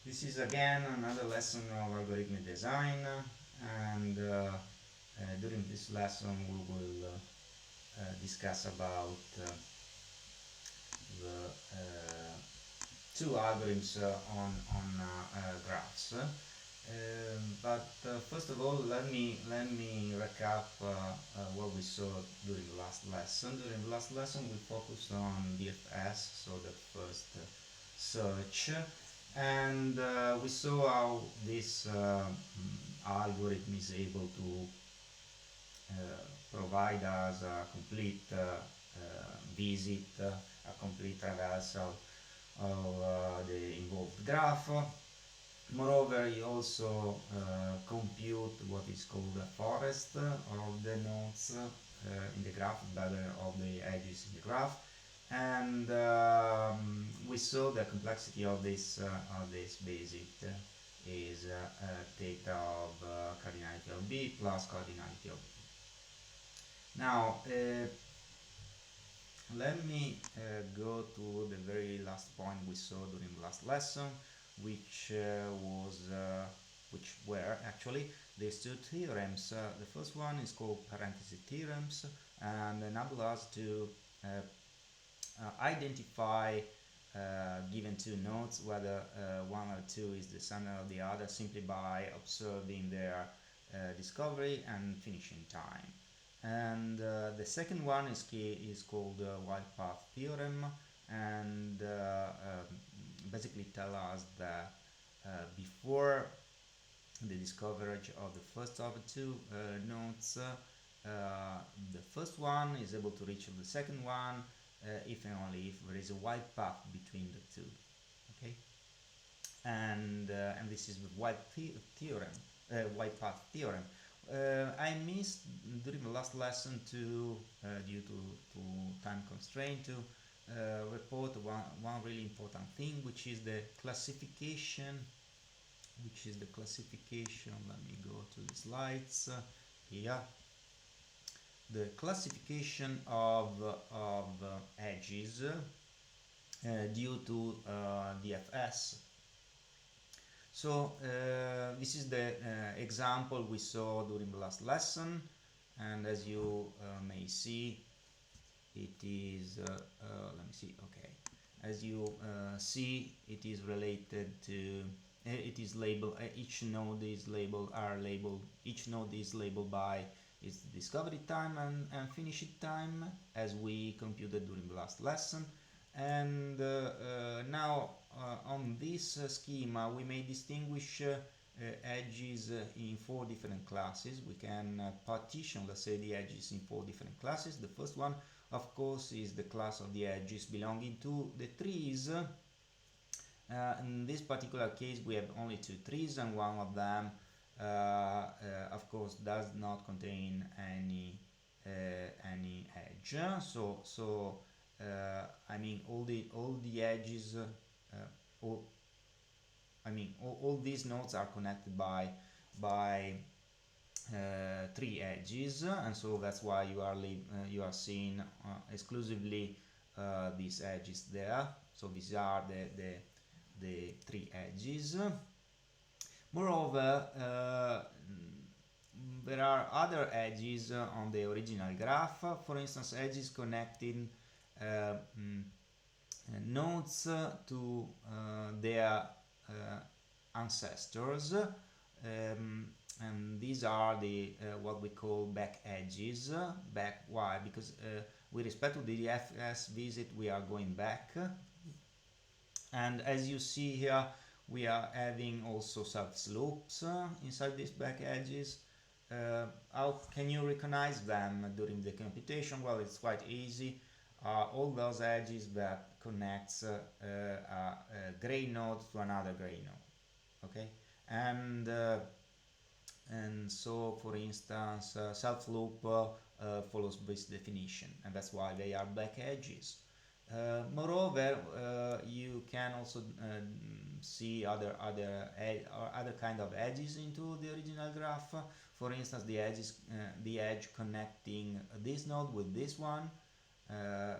This is again another lesson of algorithmic design, and during this lesson we will discuss about the two algorithms on graphs. But first of all, let me recap what we saw during the last lesson. During the last lesson, we focused on DFS, so the first search, and we saw how this algorithm is able to provide us a complete visit, a complete traversal of the involved graph. Moreover, he also compute what is called a forest of the nodes in the graph, rather of the edges in the graph, and we saw the complexity of this visit is theta of cardinality of B plus cardinality of B. Now, let me go to the very last point we saw during the last lesson, which were actually these two theorems. The first one is called parenthesis theorems, and enable us to identify given two nodes whether one or two is the sum of the other simply by observing their discovery and finishing time. And the second one is called wide path theorem, and basically tell us that before the discovery of the first of the two nodes, the first one is able to reach the second one if and only if there is a wide path between the two. Okay, and this is the wide path theorem. I missed during the last lesson due to time constraint to report one really important thing, which is the classification. Let me go to the slides here. The classification of edges due to DFS. So this is the example we saw during the last lesson, and as you may see, it is let me see. Okay, as you see, it is related to it is labeled. Each node is labeled. Each node is labeled by its discovery time and finishing time, as we computed during the last lesson. And now on this schema we may distinguish edges in four different classes. We can partition, let's say, the edges in four different classes. The first one, of course, is the class of the edges belonging to the trees. In this particular case we have only two trees, and one of them of course does not contain any edge. So I mean all the edges, all these nodes are connected by three edges, and so that's why you are seeing exclusively these edges there. So these are the three edges. Moreover, there are other edges on the original graph. For instance, edges connecting nodes to their ancestors, and these are the what we call back edges. Back, why? Because with respect to the DFS visit we are going back, and as you see here we are having also self-slopes inside these back edges. How can you recognize them during the computation? Well, it's quite easy. All those edges that connects a gray node to another gray node. Okay, and so for instance self-loop follows this definition, and that's why they are black edges. Moreover, you can also see other kind of edges into the original graph. For instance, the edge connecting this node with this one,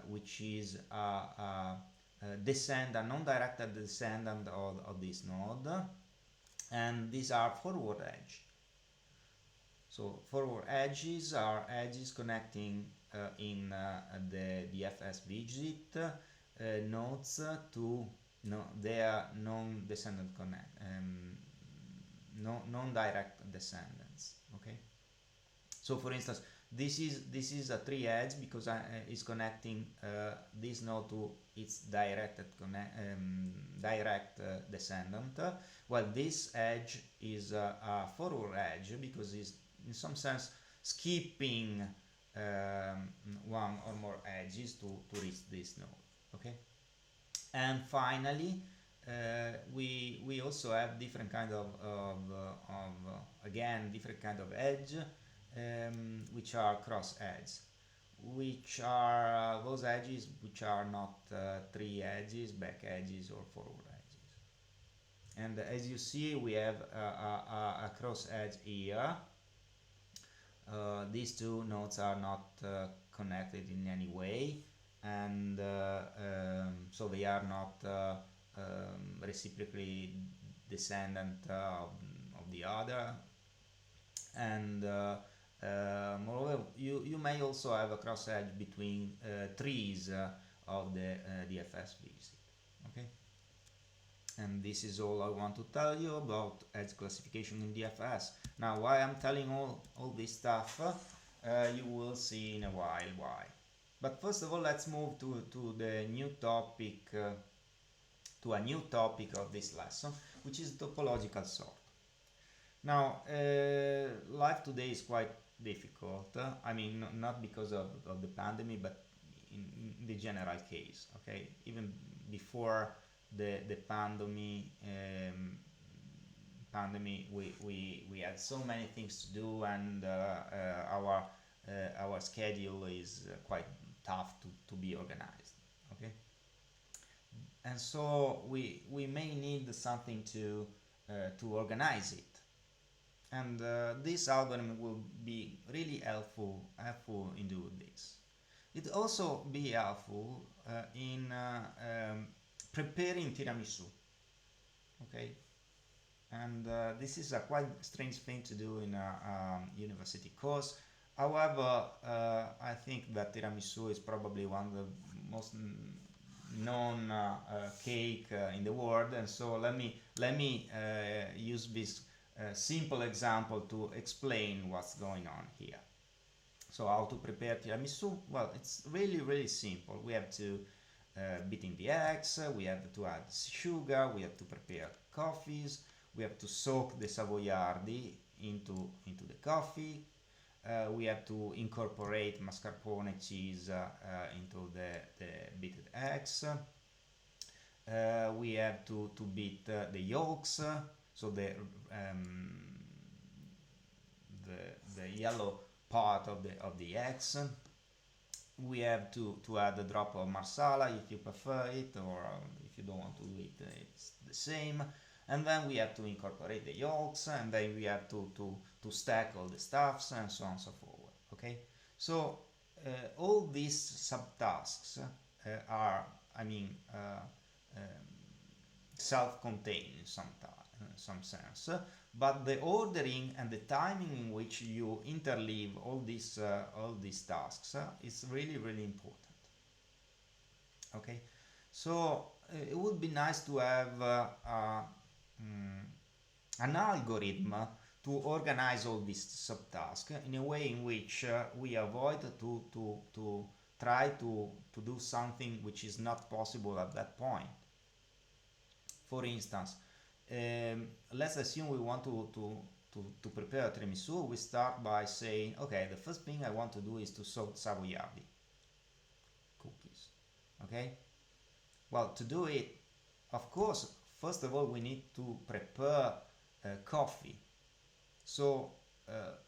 which is a non-directed descendant of this node, and these are forward edge. So forward edges are edges connecting in the DFS visit nodes to their non-descendant non-direct descendants. Okay. So for instance, this is a tree edge because it's connecting this node to its direct descendant, while this edge is a forward edge because it's in some sense skipping one or more edges to reach this node. Okay, and finally we also have different kind of again different kind of edge, which are cross edges, which are those edges which are not tree edges, back edges, or forward edges. And as you see, we have a cross edge here. These two nodes are not connected in any way, and so they are not reciprocally descendant of the other. And moreover, you may also have a cross edge between trees of the DFS visit. Okay, and this is all I want to tell you about edge classification in DFS. Now, why I'm telling all this stuff, you will see in a while why. But first of all, let's move to the new topic, to a new topic of this lesson, which is topological sort. Now, life today is quite difficult. I mean, not because of the pandemic, but in the general case. Okay, even before the pandemic, we had so many things to do, and our schedule is quite tough to be organized. Okay, and so we may need something to organize it. And this algorithm will be really helpful in doing this. It also be helpful in preparing tiramisu. Okay, and this is a quite strange thing to do in a university course. However, I think that tiramisu is probably one of the most known cake in the world, and so let me use this simple example to explain what's going on here. So how to prepare tiramisu? Well, it's really simple. We have to beating the eggs, we have to add sugar, we have to prepare coffees, we have to soak the savoiardi into the coffee, we have to incorporate mascarpone cheese into the beaten eggs, we have to beat the yolks, so the yellow part of the eggs. We have to add a drop of marsala if you prefer it, or if you don't want to do it, it's the same. And then we have to incorporate the yolks, and then we have to stack all the stuffs, and so on and so forth. Okay, so all these subtasks are, I mean, self-contained in some sense, but the ordering and the timing in which you interleave all these tasks is really important. Okay, so it would be nice to have an algorithm to organize all these subtasks in a way in which we avoid to try to do something which is not possible at that point. For instance, let's assume we want to prepare tiramisu. We start by saying, okay, the first thing I want to do is to soak savoiardi cookies. Okay, well, to do it, of course, first of all, we need to prepare coffee. So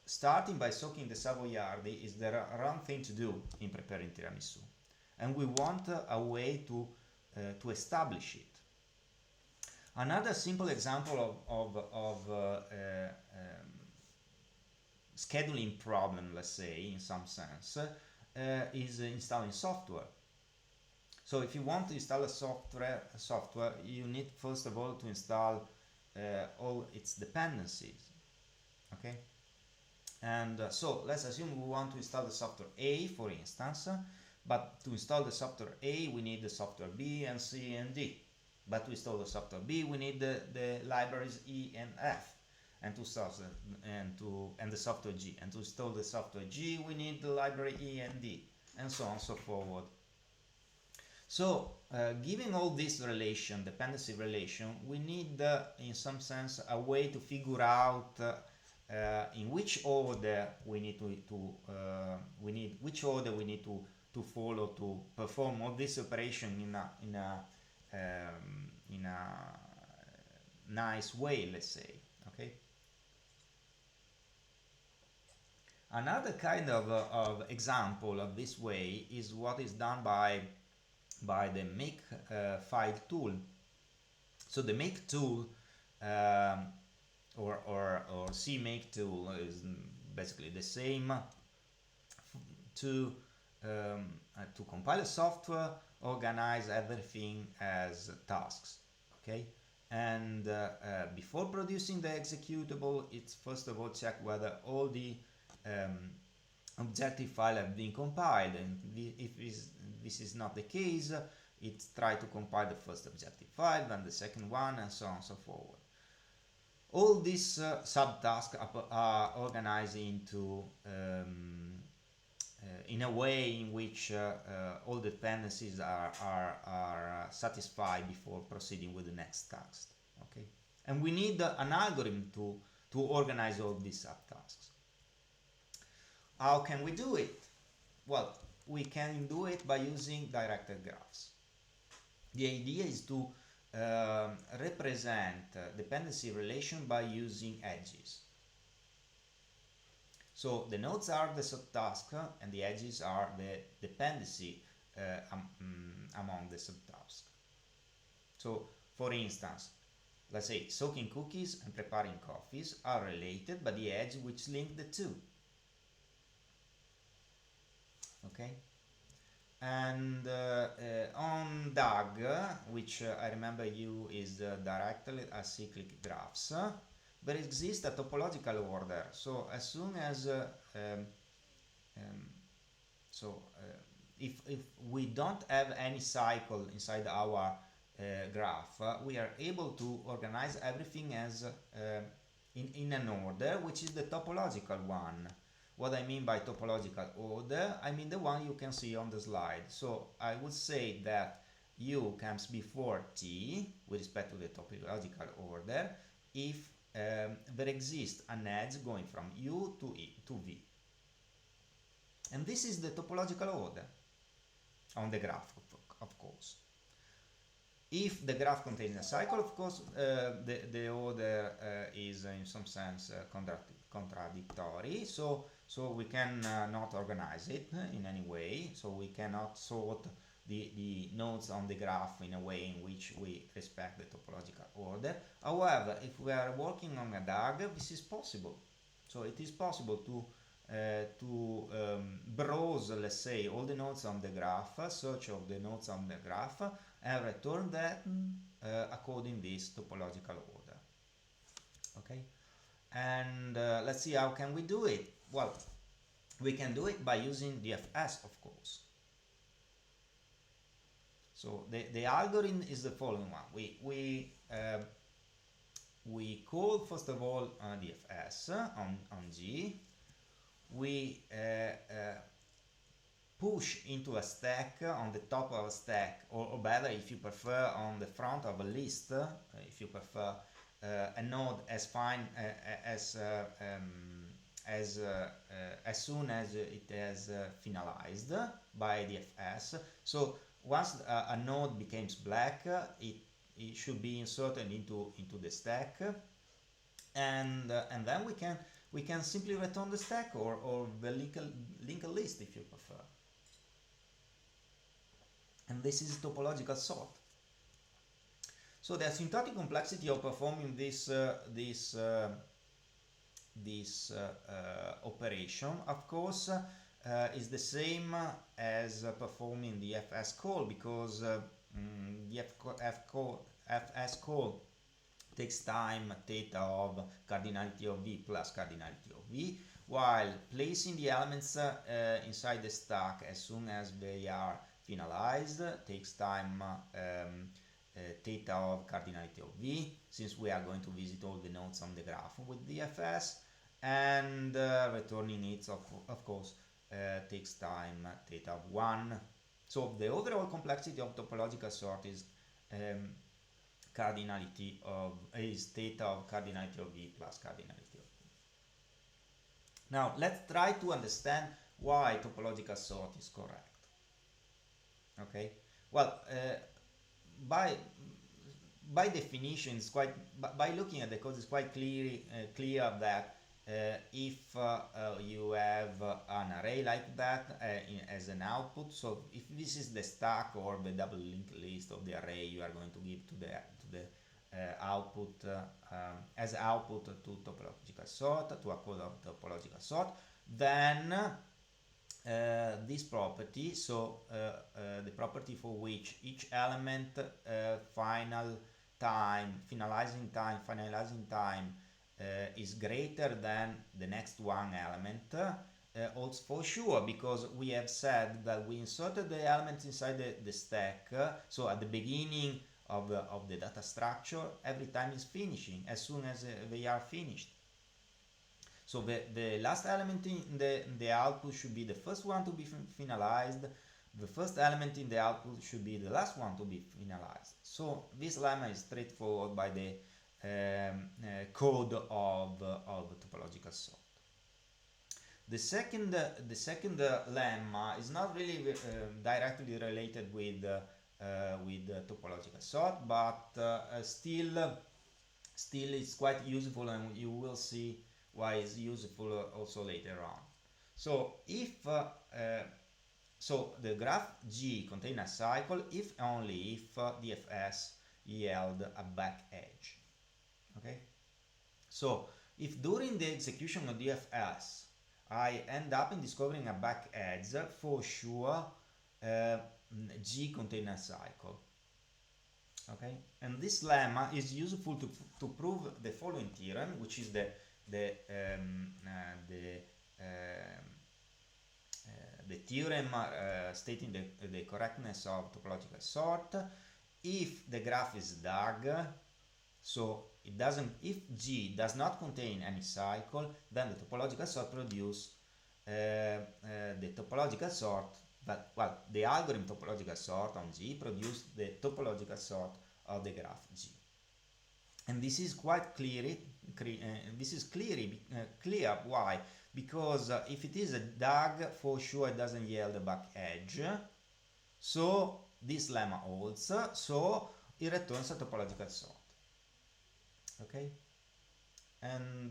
starting by soaking the savoiardi is the wrong thing to do in preparing tiramisu, and we want a way to establish it. Another simple example of scheduling problem, let's say, in some sense, is installing software. So if you want to install a software, you need first of all to install all its dependencies. Okay, and so let's assume we want to install the software A, for instance, but to install the software A we need the software B and C and D. But to install the software B we need the libraries E and F, and to install the software G, and to install the software G we need the library E and D, and so on and so forward. So given all this dependency relation, we need in some sense a way to figure out in which order we need to follow to perform all this operation in a nice way, let's say. Okay. Another kind of example of this way is what is done by the make file tool. So the make tool or CMake tool is basically the same to compile a software, organize everything as tasks. Okay, and before producing the executable, it's first of all check whether all the objective file have been compiled, and if this is not the case, it try to compile the first objective file, then the second one, and so on and so forward. All these subtasks are organized into in a way in which all dependencies are satisfied before proceeding with the next task. Okay, and we need an algorithm to organize all these subtasks. How can we do it? Well, we can do it by using directed graphs. The idea is to represent dependency relation by using edges. So the nodes are the subtask and the edges are the dependency among the subtasks. So for instance, let's say soaking cookies and preparing coffees are related by the edge which link the two. Okay, and on DAG, which I remember is directly acyclic graphs, there exists a topological order. So as soon as if we don't have any cycle inside our graph, we are able to organize everything as in an order which is the topological one. What I mean by topological order, I mean the one you can see on the slide. So I would say that U comes before T with respect to the topological order if there exists an edge going from U to E to V. And this is the topological order on the graph, of course. If the graph contains a cycle, of course, the order is in some sense contradictory. So we can not organize it in any way. So we cannot sort the nodes on the graph in a way in which we respect the topological order. However, if we are working on a DAG, this is possible. So it is possible to browse, let's say, all the nodes on the graph, search of the nodes on the graph, and return that according this topological order. Okay, and let's see how can we do it. Well, we can do it by using DFS, of course. So the algorithm is the following one. We call first of all DFS on G. We push into a stack on the top of a stack, or better, if you prefer, on the front of a list, if you prefer, a node as fine as soon as it is finalized by DFS. So once a node becomes black, it should be inserted into the stack, and then we can simply return the stack or the link a list if you prefer. And this is topological sort. So the asymptotic complexity of performing this operation, of course, is the same as performing the FS call, because the FS call takes time theta of cardinality of V plus cardinality of V, while placing the elements inside the stack as soon as they are finalized takes time theta of cardinality of V, since we are going to visit all the nodes on the graph with the FS, and returning it of course takes time theta of 1. So the overall complexity of topological sort is theta of cardinality of V plus cardinality of V. Now let's try to understand why topological sort is correct. Okay, well, by definition, it's quite, by looking at the code, it's quite clear that if you have an array like that as an output, so if this is the stack or the double linked list of the array you are going to give to the output as output to topological sort, to a code of topological sort, then this property, so the property for which each element finalizing time is greater than the next one element, holds for sure, because we have said that we inserted the elements inside the stack, so at the beginning of the data structure, every time is finishing as soon as they are finished. So the last element in the output should be the first one to be finalized. The first element in the output should be the last one to be finalized. So this lemma is straightforward by the code of topological sort. The second lemma is not really directly related with topological sort, but still it's quite useful, and you will see why it's useful also later on. So if so the graph G contains a cycle if only if DFS yield a back edge. Okay, so if during the execution of DFS I end up in discovering a back edge, for sure G contains a cycle. Okay, and this lemma is useful to prove the following theorem, which is the theorem stating the correctness of topological sort. If the graph is DAG, so if G does not contain any cycle, then the topological sort produce the topological sort, the algorithm topological sort on G produce the topological sort of the graph G. And this is quite clear. This is clear. Why? Because if it is a DAG, for sure it doesn't yield a back edge. So this lemma holds. So it returns a topological sort. Okay, and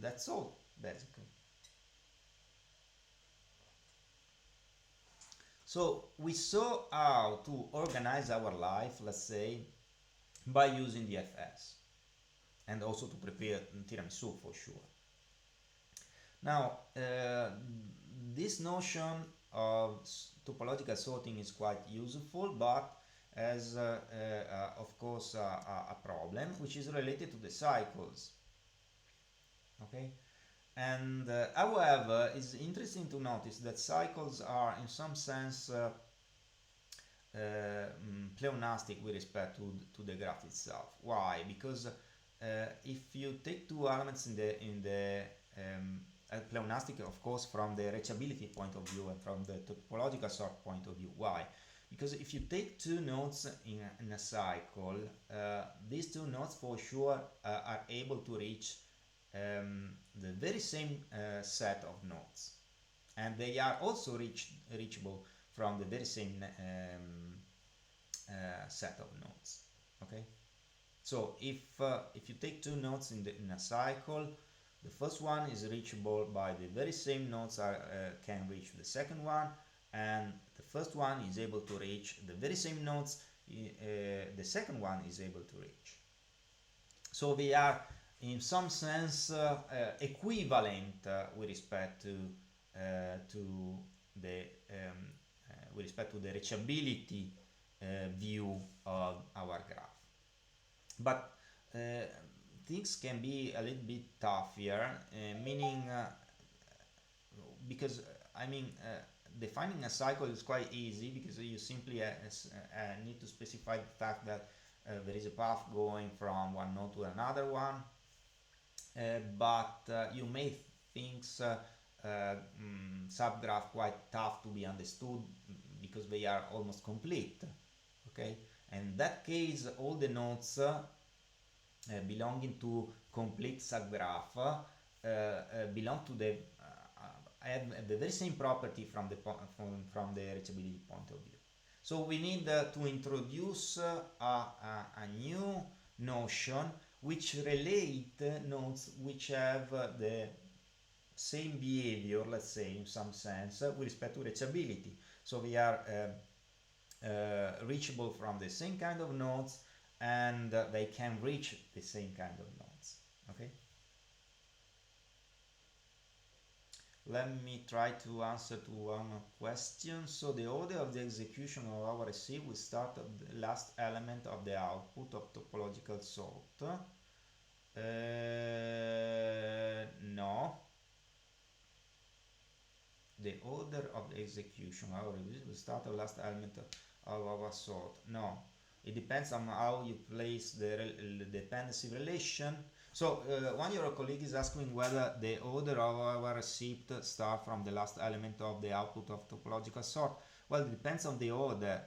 that's all basically. So we saw how to organize our life, let's say, by using the FS, and also to prepare tiramisu for sure. Now, this notion of topological sorting is quite useful, but has of course a problem, which is related to the cycles. Okay, and however, it's interesting to notice that cycles are in some sense pleonastic with respect to the graph itself. Why? Because if you take two elements in the pleonastic, of course, from the reachability point of view and from the topological sort point of view. Why? Because if you take two nodes in a cycle, these two nodes for sure are able to reach the very same set of nodes, and they are also reachable from the very same set of nodes. Okay, so if you take two nodes in a cycle, the first one is reachable by the very same nodes can reach the second one, and the first one is able to reach the very same nodes the second one is able to reach. So they are in some sense equivalent with respect to to the with respect to the reachability view of our graph. But things can be a little bit tough here, meaning because defining a cycle is quite easy, because you simply need to specify the fact that there is a path going from one node to another one, but you may think subgraph quite tough to be understood because they are almost complete. Okay, and in that case all the nodes belonging to complete subgraph belong to the have the very same property from the reachability point of view. So we need to introduce a new notion which relate nodes which have the same behavior, let's say, in some sense, with respect to reachability. So we are reachable from the same kind of nodes, and they can reach the same kind of nodes. Okay. Let me try to answer to one question. So the order of the execution of our receive will start at the last element of the output of topological sort. No. The order of the execution of our receive will start at the last element of our sort. No. It depends on how you place the dependency relation. So one of your colleagues is asking whether the order of our receipt start from the last element of the output of topological sort. Well, it depends on the order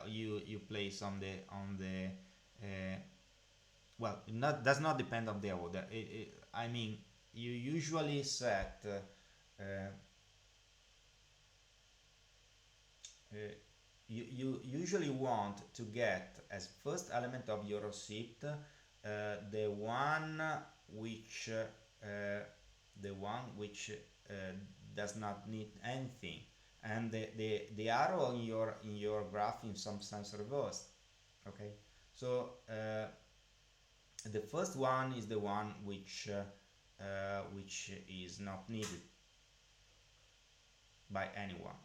you place on the well, does not depend on the order. I mean, you usually set you usually want to get as first element of your receipt the one which does not need anything, and the arrow in your graph in some sense reversed. Okay, so the first one is the one which is not needed by anyone.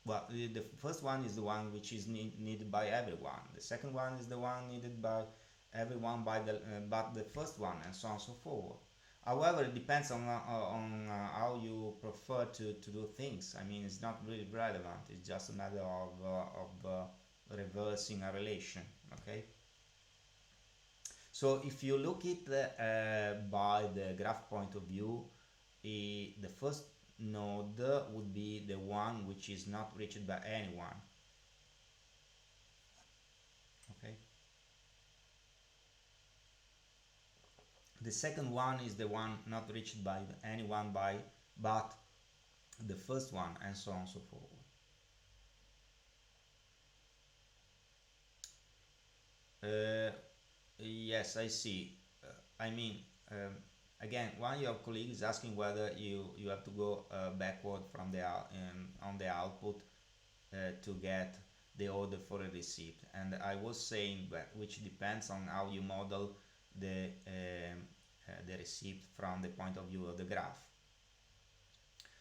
Well, the first one is the one which is needed by everyone. The second one is the one needed by everyone but the first one, and so on and so forth. However, it depends on how you prefer to do things. I mean, it's not really relevant. It's just a matter of reversing a relation. Okay. So if you look at by the graph point of view, the first node would be the one which is not reached by anyone. Okay. The second one is the one not reached by anyone but the first one, and so on and so forth. Yes, I see. Again, one of your colleagues is asking whether you have to go backward from the on the output to get the order for a receipt, and I was saying that which depends on how you model the receipt from the point of view of the graph.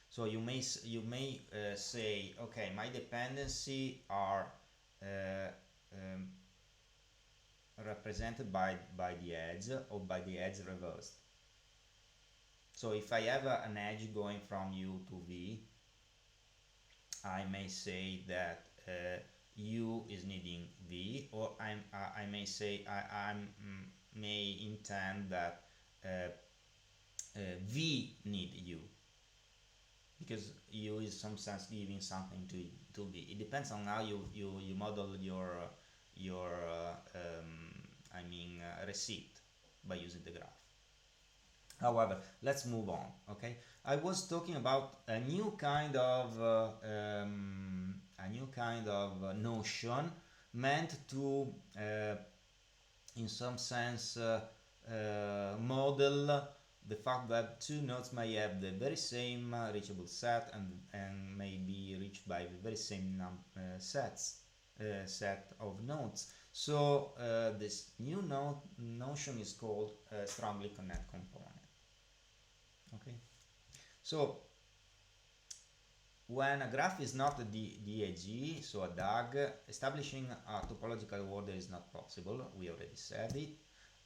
So you may say, okay, my dependency are represented by the edge or by the edge reversed. So if I have an edge going from U to V, I may say that U is needing V, or I may say I may intend that V need U, because U is in some sense giving something to V. It depends on how you model your receipt by using the graph. However, let's move on. Okay, I was talking about a new kind of notion meant to, in some sense, model the fact that two nodes may have the very same reachable set and may be reached by the very same set of nodes. So this new notion is called strongly connect component. Okay, so when a graph is not a DAG, so a DAG, establishing a topological order is not possible. We already said it.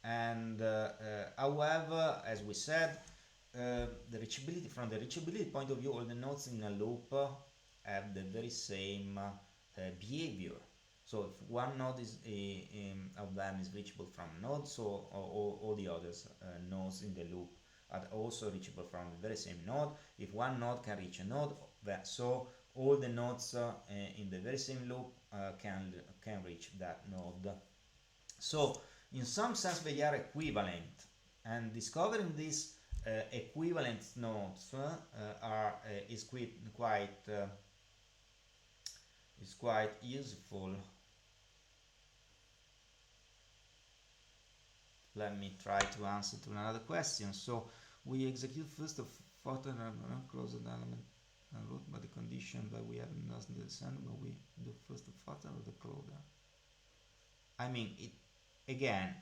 And however, as we said, the reachability, from the reachability point of view, all the nodes in a loop have the very same behavior. So if one node is of them is reachable from a node, so all the others nodes in the loop are also reachable from the very same node. If one node can reach a node, so all the nodes in the very same loop can reach that node. So in some sense they are equivalent, and discovering these equivalent nodes is quite useful. Let me try to answer to another question. So we execute first a photo and close the element root by the condition that we have doesn't descend, but we do first the photo or the closer. I mean, it again,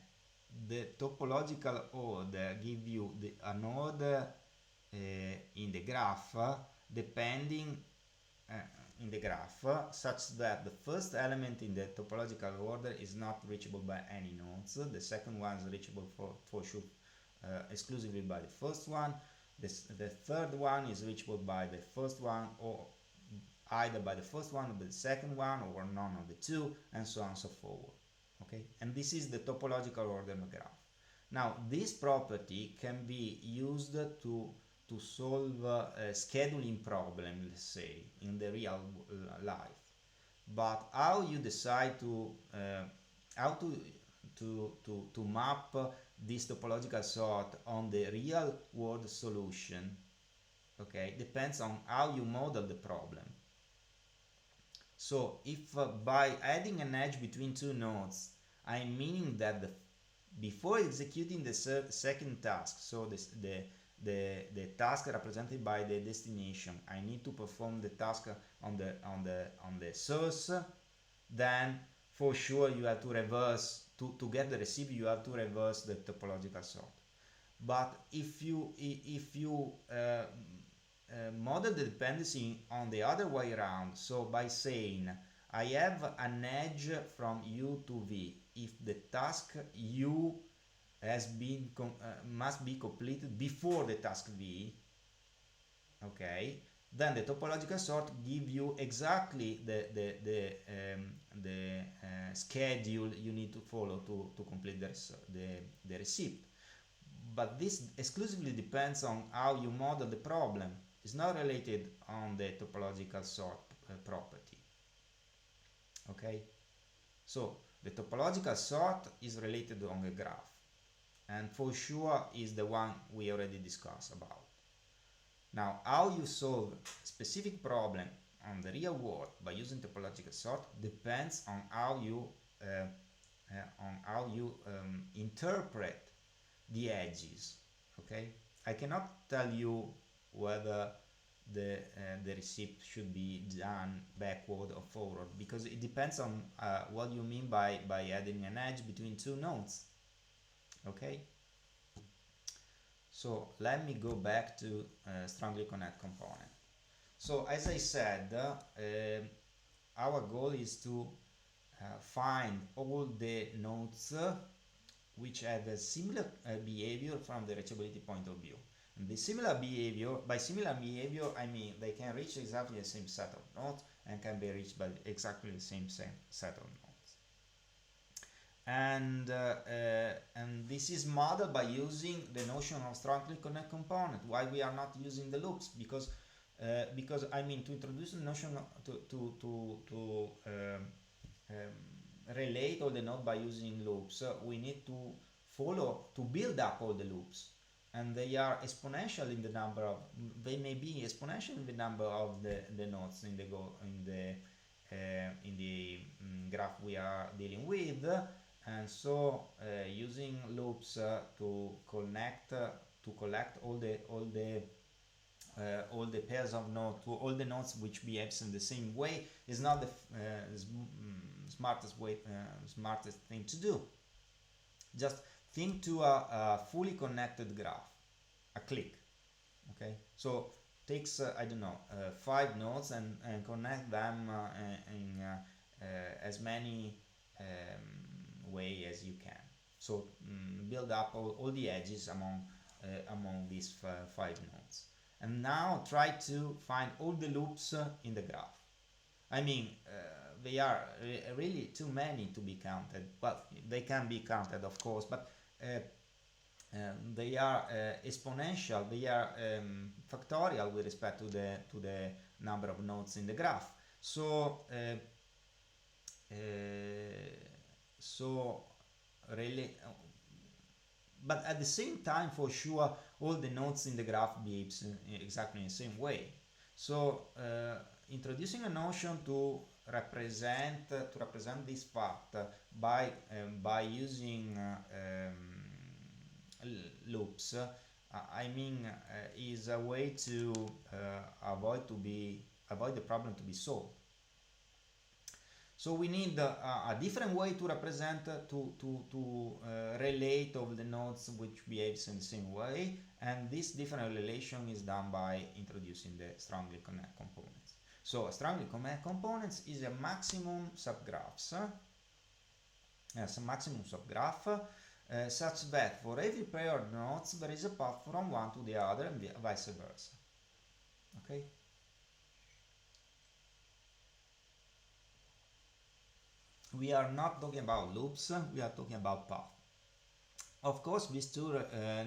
the topological order give you a node in the graph depending in the graph such that the first element in the topological order is not reachable by any nodes. The second one is reachable for sure exclusively by the first one. The third one is reachable by the first one, or either by the first one or the second one, or none of the two, and so on and so forth. Okay, and this is the topological order of a graph. Now this property can be used to solve a scheduling problem, let's say, in the real life. But how you decide to map this topological sort on the real world solution, okay, depends on how you model the problem. So if by adding an edge between two nodes, I'm meaning that before executing the second task, so the task represented by the destination, I need to perform the task on the source, then for sure you have to reverse, to get the receipt, you have to reverse the topological sort. But if you model the dependency on the other way around, so by saying I have an edge from U to V, if the task U has been must be completed before the task V, okay, then the topological sort give you exactly the schedule you need to follow to complete the receipt. But this exclusively depends on how you model the problem. It's not related on the topological sort property. Okay, so the topological sort is related on the graph, and for sure is the one we already discussed about. Now, how you solve a specific problem on the real world by using topological sort depends on how you interpret the edges. Okay, I cannot tell you whether the receipt should be done backward or forward, because it depends on what you mean by adding an edge between two nodes. Okay, so let me go back to strongly connect component. So as I said, our goal is to find all the nodes which have a similar behavior from the reachability point of view. And the similar behavior, by similar behavior, I mean they can reach exactly the same set of nodes and can be reached by exactly the same set of nodes. And this is modeled by using the notion of strongly connect component. Why we are not using the loops? Because I mean, to introduce the notion to relate all the nodes by using loops, we need to build up all the loops, and they are exponential in the number of, they may be exponential in the number of the nodes in the graph we are dealing with, and so using loops to collect all the pairs of nodes to all the nodes which behaves in the same way is not the smartest thing to do. Just think to a fully connected graph, a click. Okay, so takes I don't know 5 nodes and connect them in as many way as you can. So build up all the edges among these 5 nodes, and now try to find all the loops in the graph. I mean, they are really too many to be counted. Well, they can be counted, of course, but they are exponential. They are factorial with respect to the number of nodes in the graph. So really, but at the same time, for sure, all the nodes in the graph behaves exactly in the same way. So introducing a notion to represent this fact by using loops, I mean, is a way to avoid the problem to be solved. So we need a different way to represent, to relate all the nodes which behaves in the same way, and this different relation is done by introducing the strongly connect components. So strongly connect components is a maximum subgraphs, as a maximum subgraph, such that for every pair of nodes there is a path from one to the other and vice versa. Okay. We are not talking about loops, we are talking about path. Of course, these two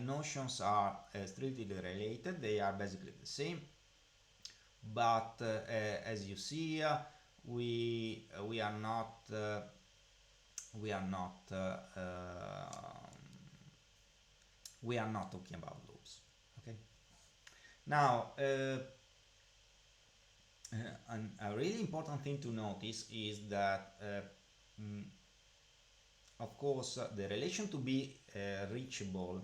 notions are strictly related, they are basically the same, but as you see, we are not talking about loops. Okay. Now, a really important thing to notice is that of course the relation to be reachable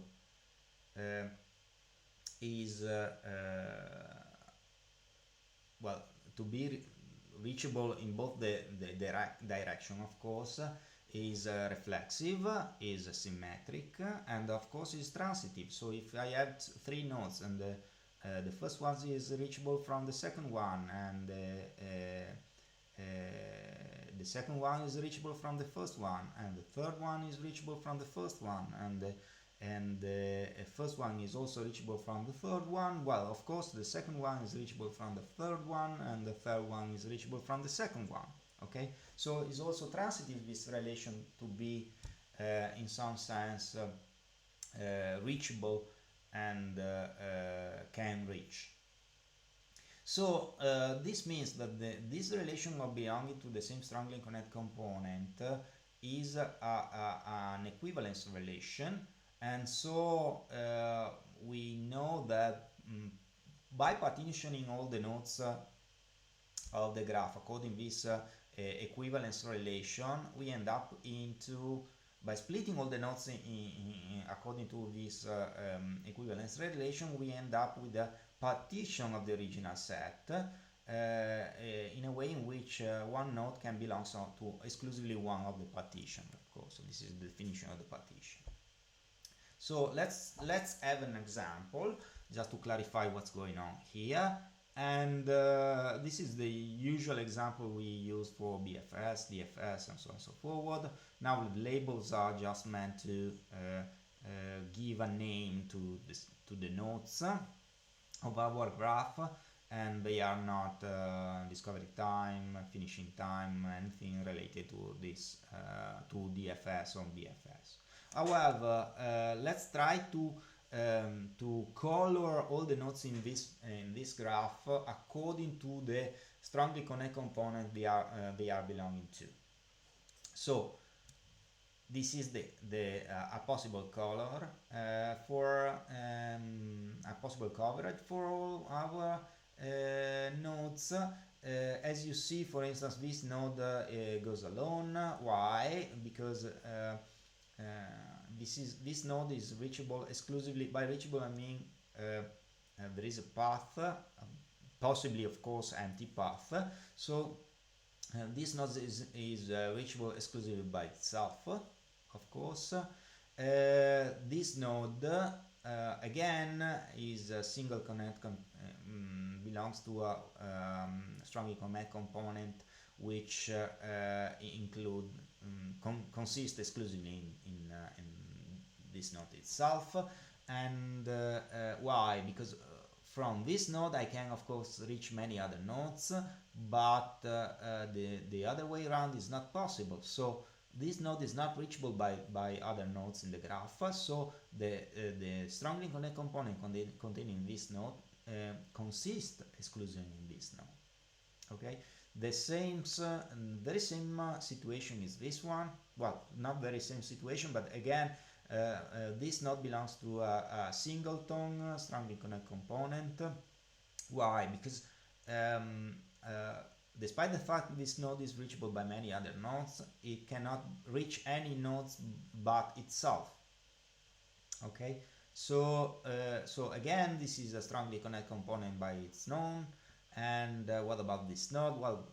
is well, to be reachable in both the direction, of course, is reflexive, is symmetric, and of course is transitive. So if I have 3 nodes and the first one is reachable from the second one, and the second one is reachable from the first one, and the third one is reachable from the first one, and the first one is also reachable from the third one. Well, of course, the second one is reachable from the third one, and the third one is reachable from the second one. Okay, so it's also transitive, this relation to be in some sense reachable and can reach. So this means that this relation of belonging to the same strongly connected component is an equivalence relation, and so we know that by partitioning all the nodes of the graph according to this equivalence relation, we end up into, by splitting all the nodes according to this equivalence relation, we end up with a partition of the original set in a way in which one node can belong to exclusively one of the partition, of course. So this is the definition of the partition. So let's have an example just to clarify what's going on here. And this is the usual example we use for BFS, DFS, and so on and so forward. Now the labels are just meant to give a name to the nodes of our graph, and they are not discovery time, finishing time, anything related to this to DFS or BFS. However, let's try to color all the nodes in this graph according to the strongly connected component they are belonging to. So this is a possible color for a possible coverage for all our nodes. As you see, for instance, this node goes alone. Why? Because this node is reachable exclusively. By reachable, I mean there is a path, possibly, of course, empty path. So this node is reachable exclusively by itself, of course. This node again is a single connect belongs to a strongly connected component which consist exclusively in this node itself. And why? Because from this node I can of course reach many other nodes, but the other way around is not possible. So this node is not reachable by other nodes in the graph. So the strongly connected component containing this node consists exclusively in this node. Okay, the same very same situation is this one. Well, not very same situation, but again this node belongs to a singleton strongly connected component. Why? Because despite the fact that this node is reachable by many other nodes, it cannot reach any nodes but itself. Okay, so again, this is a strongly connected component by its own. And what about this node? Well,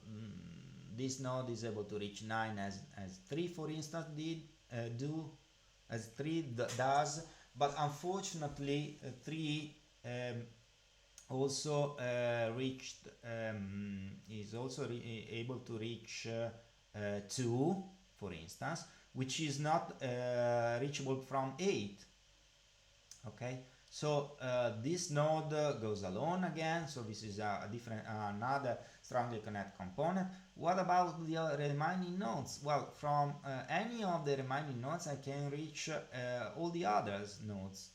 this node is able to reach 9 as 3, for instance, does, but unfortunately 3 also is also able to reach 2, for instance, which is not reachable from 8. Okay, so this node goes alone again, so this is a different another strongly connected component. What about the remaining nodes? Well, from any of the remaining nodes I can reach all the others nodes,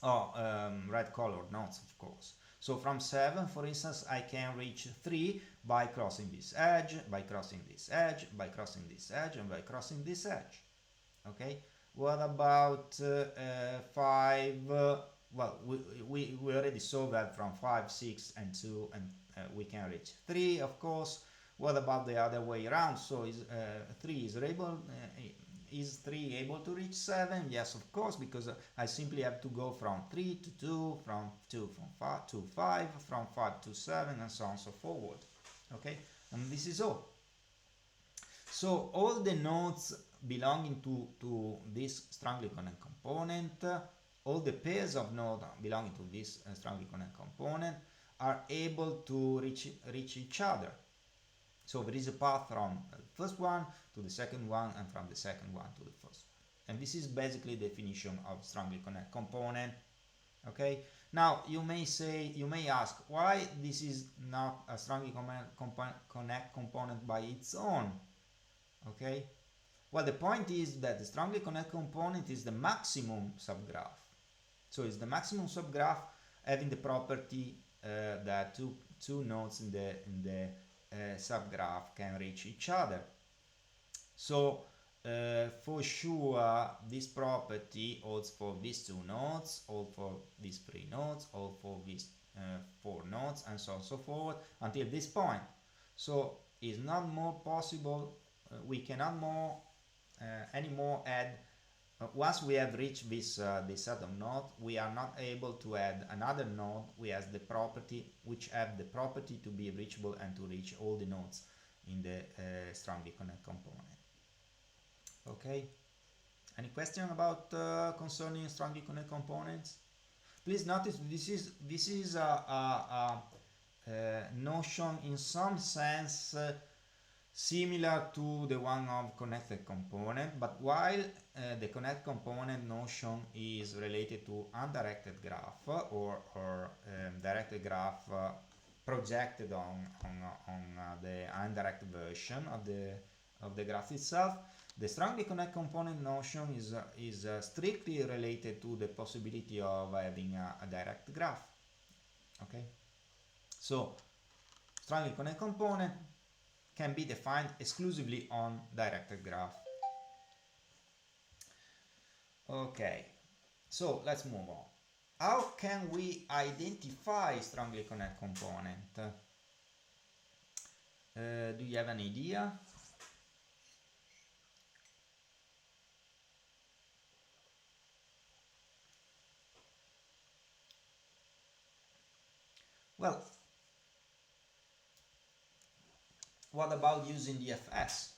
red colored nodes, of course. So from 7, for instance, I can reach 3 by crossing this edge, by crossing this edge, by crossing this edge, and by crossing this edge. Okay, what about 5? Well, we already saw that from 5, 6, and 2, and we can reach 3, of course. What about the other way around? So is 3 able to reach 7? Yes, of course, because I simply have to go from 3 to 2, from 2 from 5 to 5, from 5 to 7, and so on and so forward. Okay, and this is all. So all the nodes belonging to this strongly connected component, all the pairs of nodes belonging to this strongly connected component are able to reach each other. So there is a path from the first one to the second one, and from the second one to the first one. And this is basically the definition of strongly connected component. Okay. Now you may ask, why this is not a strongly connected component by its own? Okay. Well, the point is that the strongly connected component is the maximum subgraph. So it's the maximum subgraph having the property that two nodes in the subgraph can reach each other. So for sure this property holds for these 2 nodes, holds for these 3 nodes, holds for these 4 nodes, and so on and so forth until this point. So it's not more possible, we cannot more anymore add, once we have reached this set of nodes, we are not able to add another node which have the property to be reachable and to reach all the nodes in the strongly connected component. Okay, any question about concerning strongly connected components? Please notice this is a notion in some sense similar to the one of connected component, but while the connected component notion is related to undirected graph or directed graph projected on the undirected version of the graph itself, the strongly connected component notion is strictly related to the possibility of having a direct graph. Okay, so strongly connected component can be defined exclusively on directed graph. Okay, so let's move on. How can we identify strongly connected component? Do you have an idea? Well, what about using DFS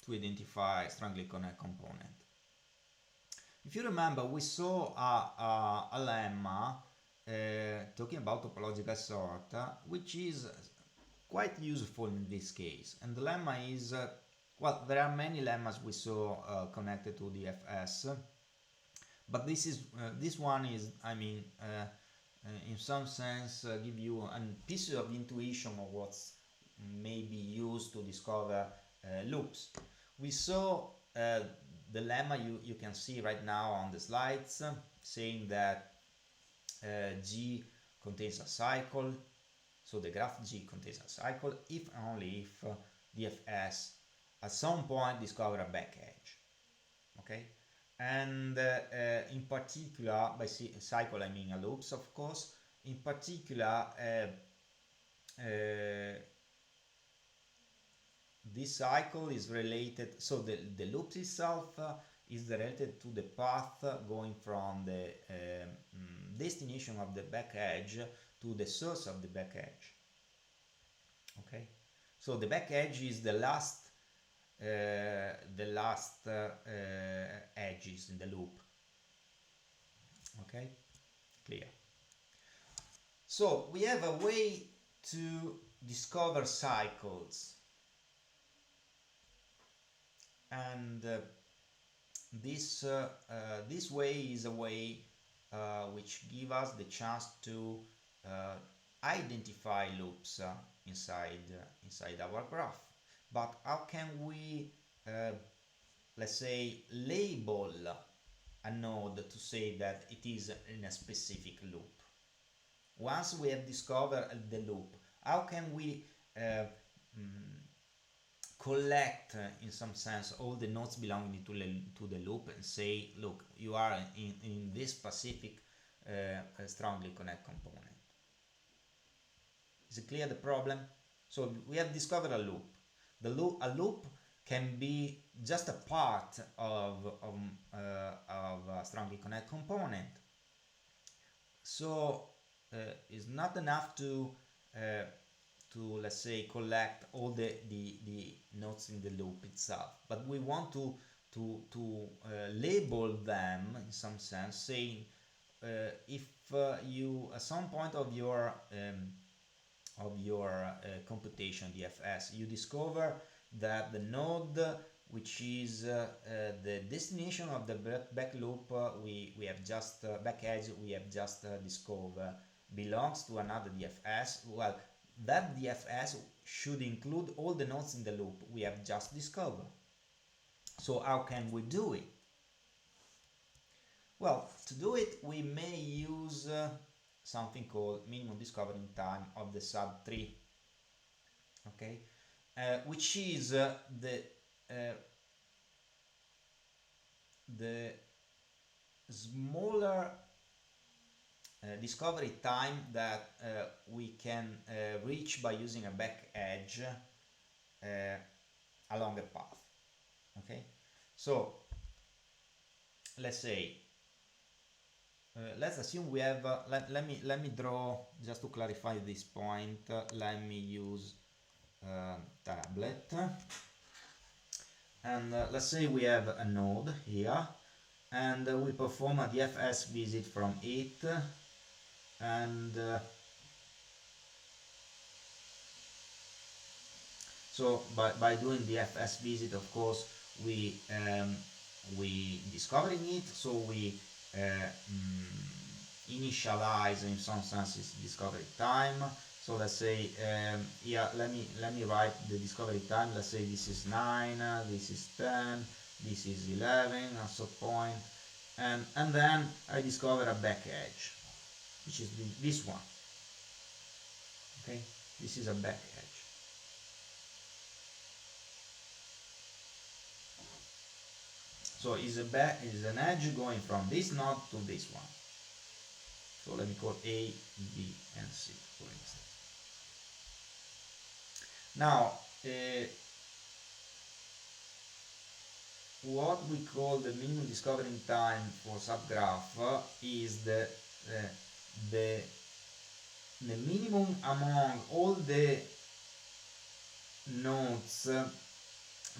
to identify strongly connected component? If you remember, we saw a lemma talking about topological sort, which is quite useful in this case. And the lemma is, well, there are many lemmas we saw connected to DFS, but this one is, I mean, in some sense give you a piece of intuition of what's may be used to discover loops. We saw the lemma you can see right now on the slides, saying that G contains a cycle, so the graph G contains a cycle if and only if DFS at some point discover a back edge. Okay, and in particular, by cycle I mean a loops, of course. In particular, this cycle is related, so the loop itself is related to the path going from the destination of the back edge to the source of the back edge. Okay, so the back edge is the last edges in the loop. Okay, clear. So we have a way to discover cycles, and this way is a way which gives us the chance to identify loops inside our graph. But how can we, let's say, label a node to say that it is in a specific loop? Once we have discovered the loop, how can we collect, in some sense, all the nodes belonging to the loop and say, look, you are in this specific strongly connect component? Is it clear the problem? So we have discovered a loop. A loop can be just a part of a strongly connect component. So it's not enough to let's say collect all the nodes in the loop itself, but we want to label them in some sense, saying if you at some point of your computation DFS you discover that the node which is the destination of the back loop we have just back edge we have just discovered belongs to another DFS, well, that DFS should include all the nodes in the loop we have just discovered. So how can we do it? Well, to do it we may use something called minimum discovery time of the subtree, okay, which is the smaller discovery time that we can reach by using a back edge along a path. Okay, so let's say let's assume we have let me draw, just to clarify this point, let me use tablet, and let's say we have a node here, and we perform a DFS visit from it, and so by doing the DFS visit, of course, we discovering it, so we initialize in some sense its discovery time. So let's say yeah, let me write the discovery time. Let's say this is 9, this is 10, this is 11, and so point, and then I discover a back edge, which is this one. Okay, this is a back edge. So is an edge going from this node to this one. So let me call A, B, and C, for instance. Now, what we call the minimum discovering time for subgraph is the minimum among all the nodes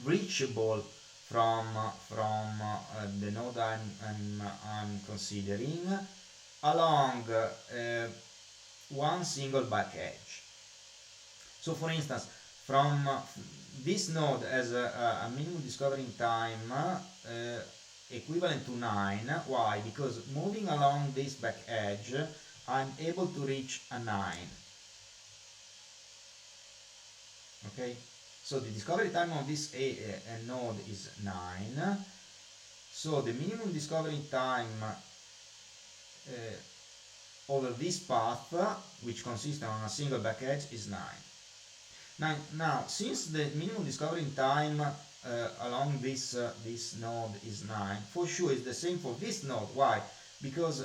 reachable from the node I'm considering along one single back edge. So for instance, from this node has a minimum discovering time equivalent to 9. Why? Because moving along this back edge, I'm able to reach a 9. Okay, so the discovery time of this node is 9. So the minimum discovery time over this path, which consists on a single back edge, is 9. Now, since the minimum discovering time along this node is 9, for sure it's the same for this node. Why? Because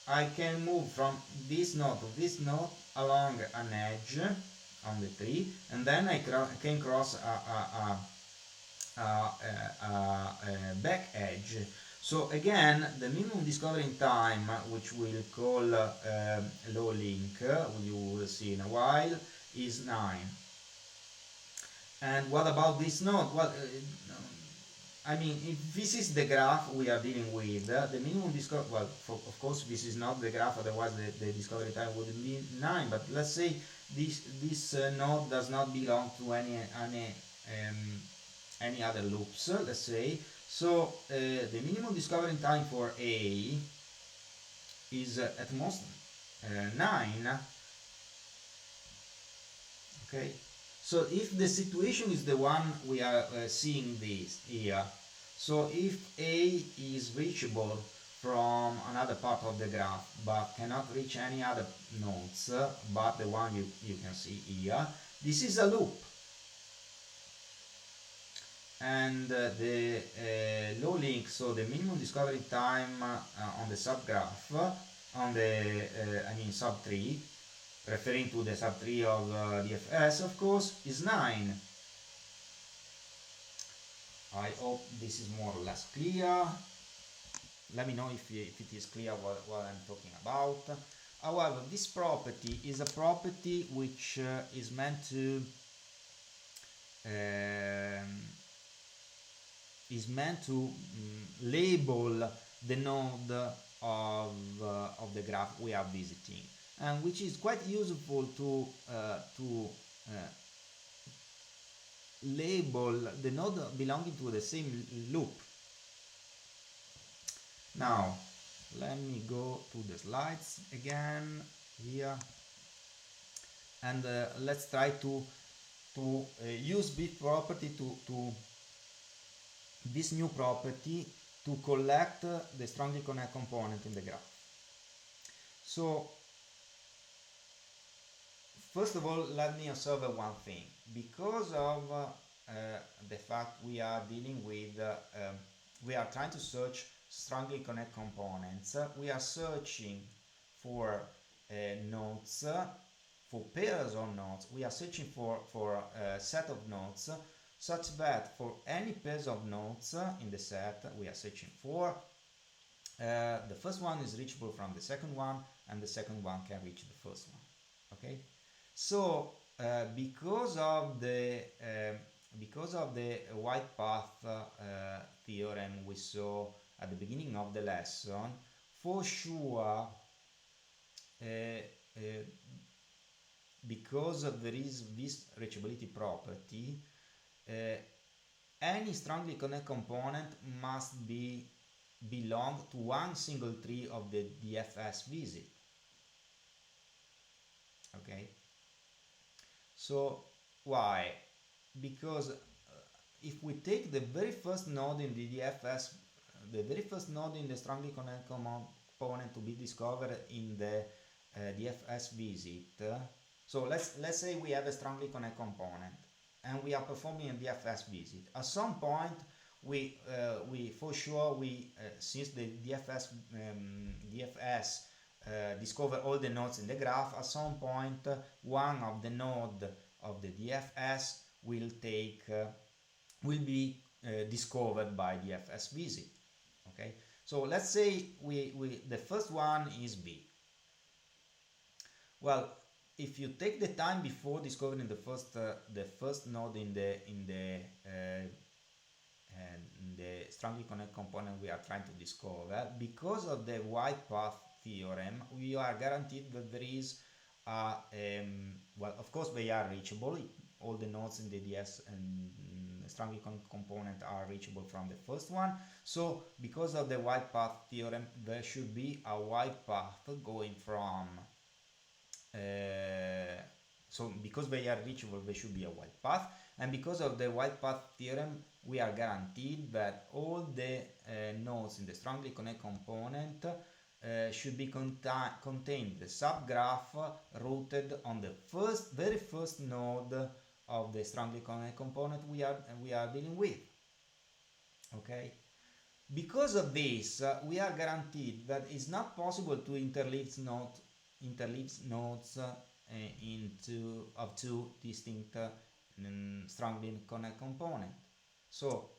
I can move from this node to this node along an edge on the tree, and then I can cross a back edge. So again, the minimum discovering time, which we'll call low link, you will see in a while, is 9. And what about this node? Well, I mean, if this is the graph we are dealing with, the minimum discovery, well, of course this is not the graph, otherwise the discovery time would be 9, but let's say this node does not belong to any other loops, let's say. So the minimum discovery time for A is at most 9. Okay, so if the situation is the one we are seeing this here, so if A is reachable from another part of the graph but cannot reach any other nodes but the one you can see here, this is a loop. And the low link, so the minimum discovery time on the subgraph, on the subtree, referring to the subtree of DFS, of course, is 9. I hope this is more or less clear. Let me know if it is clear what I'm talking about. However, this property is a property which is meant to label the node of the graph we are visiting, and which is quite useful to label the node belonging to the same loop. Now, let me go to the slides again here, and let's try to use this property this new property to collect the strongly connect component in the graph. So first of all, let me observe one thing. Because of the fact we are dealing with, we are trying to search strongly connect components, we are searching for nodes, for pairs of nodes. We are searching for a set of nodes, such that for any pairs of nodes in the set we are searching for, the first one is reachable from the second one, and the second one can reach the first one. Okay, so because of the wide path theorem we saw at the beginning of the lesson, for sure, because there is this reachability property, any strongly connect component must belong to one single tree of the DFS visit. Okay, so why? Because if we take the very first node in the DFS, the very first node in the strongly connect component to be discovered in the DFS visit, so let's say we have a strongly connect component and we are performing a DFS visit. At some point, since the DFS discover all the nodes in the graph, at some point one of the node of the DFS will be discovered by DFS visit. Okay, so let's say the first one is B. Well, if you take the time before discovering the first node in the strongly connect component we are trying to discover, because of the wide path theorem, we are guaranteed that there is well, of course they are reachable. All the nodes in the DS and strongly connected component are reachable from the first one. So because of the wide path theorem, there should be a wide path going from so because they are reachable, there should be a wide path, and because of the wide path theorem, we are guaranteed that all the nodes in the strongly connected component should be contained the subgraph rooted on the very first node of the strongly connected component we are dealing with. Okay, because of this, we are guaranteed that it's not possible to interleave nodes into two distinct strongly connected components. So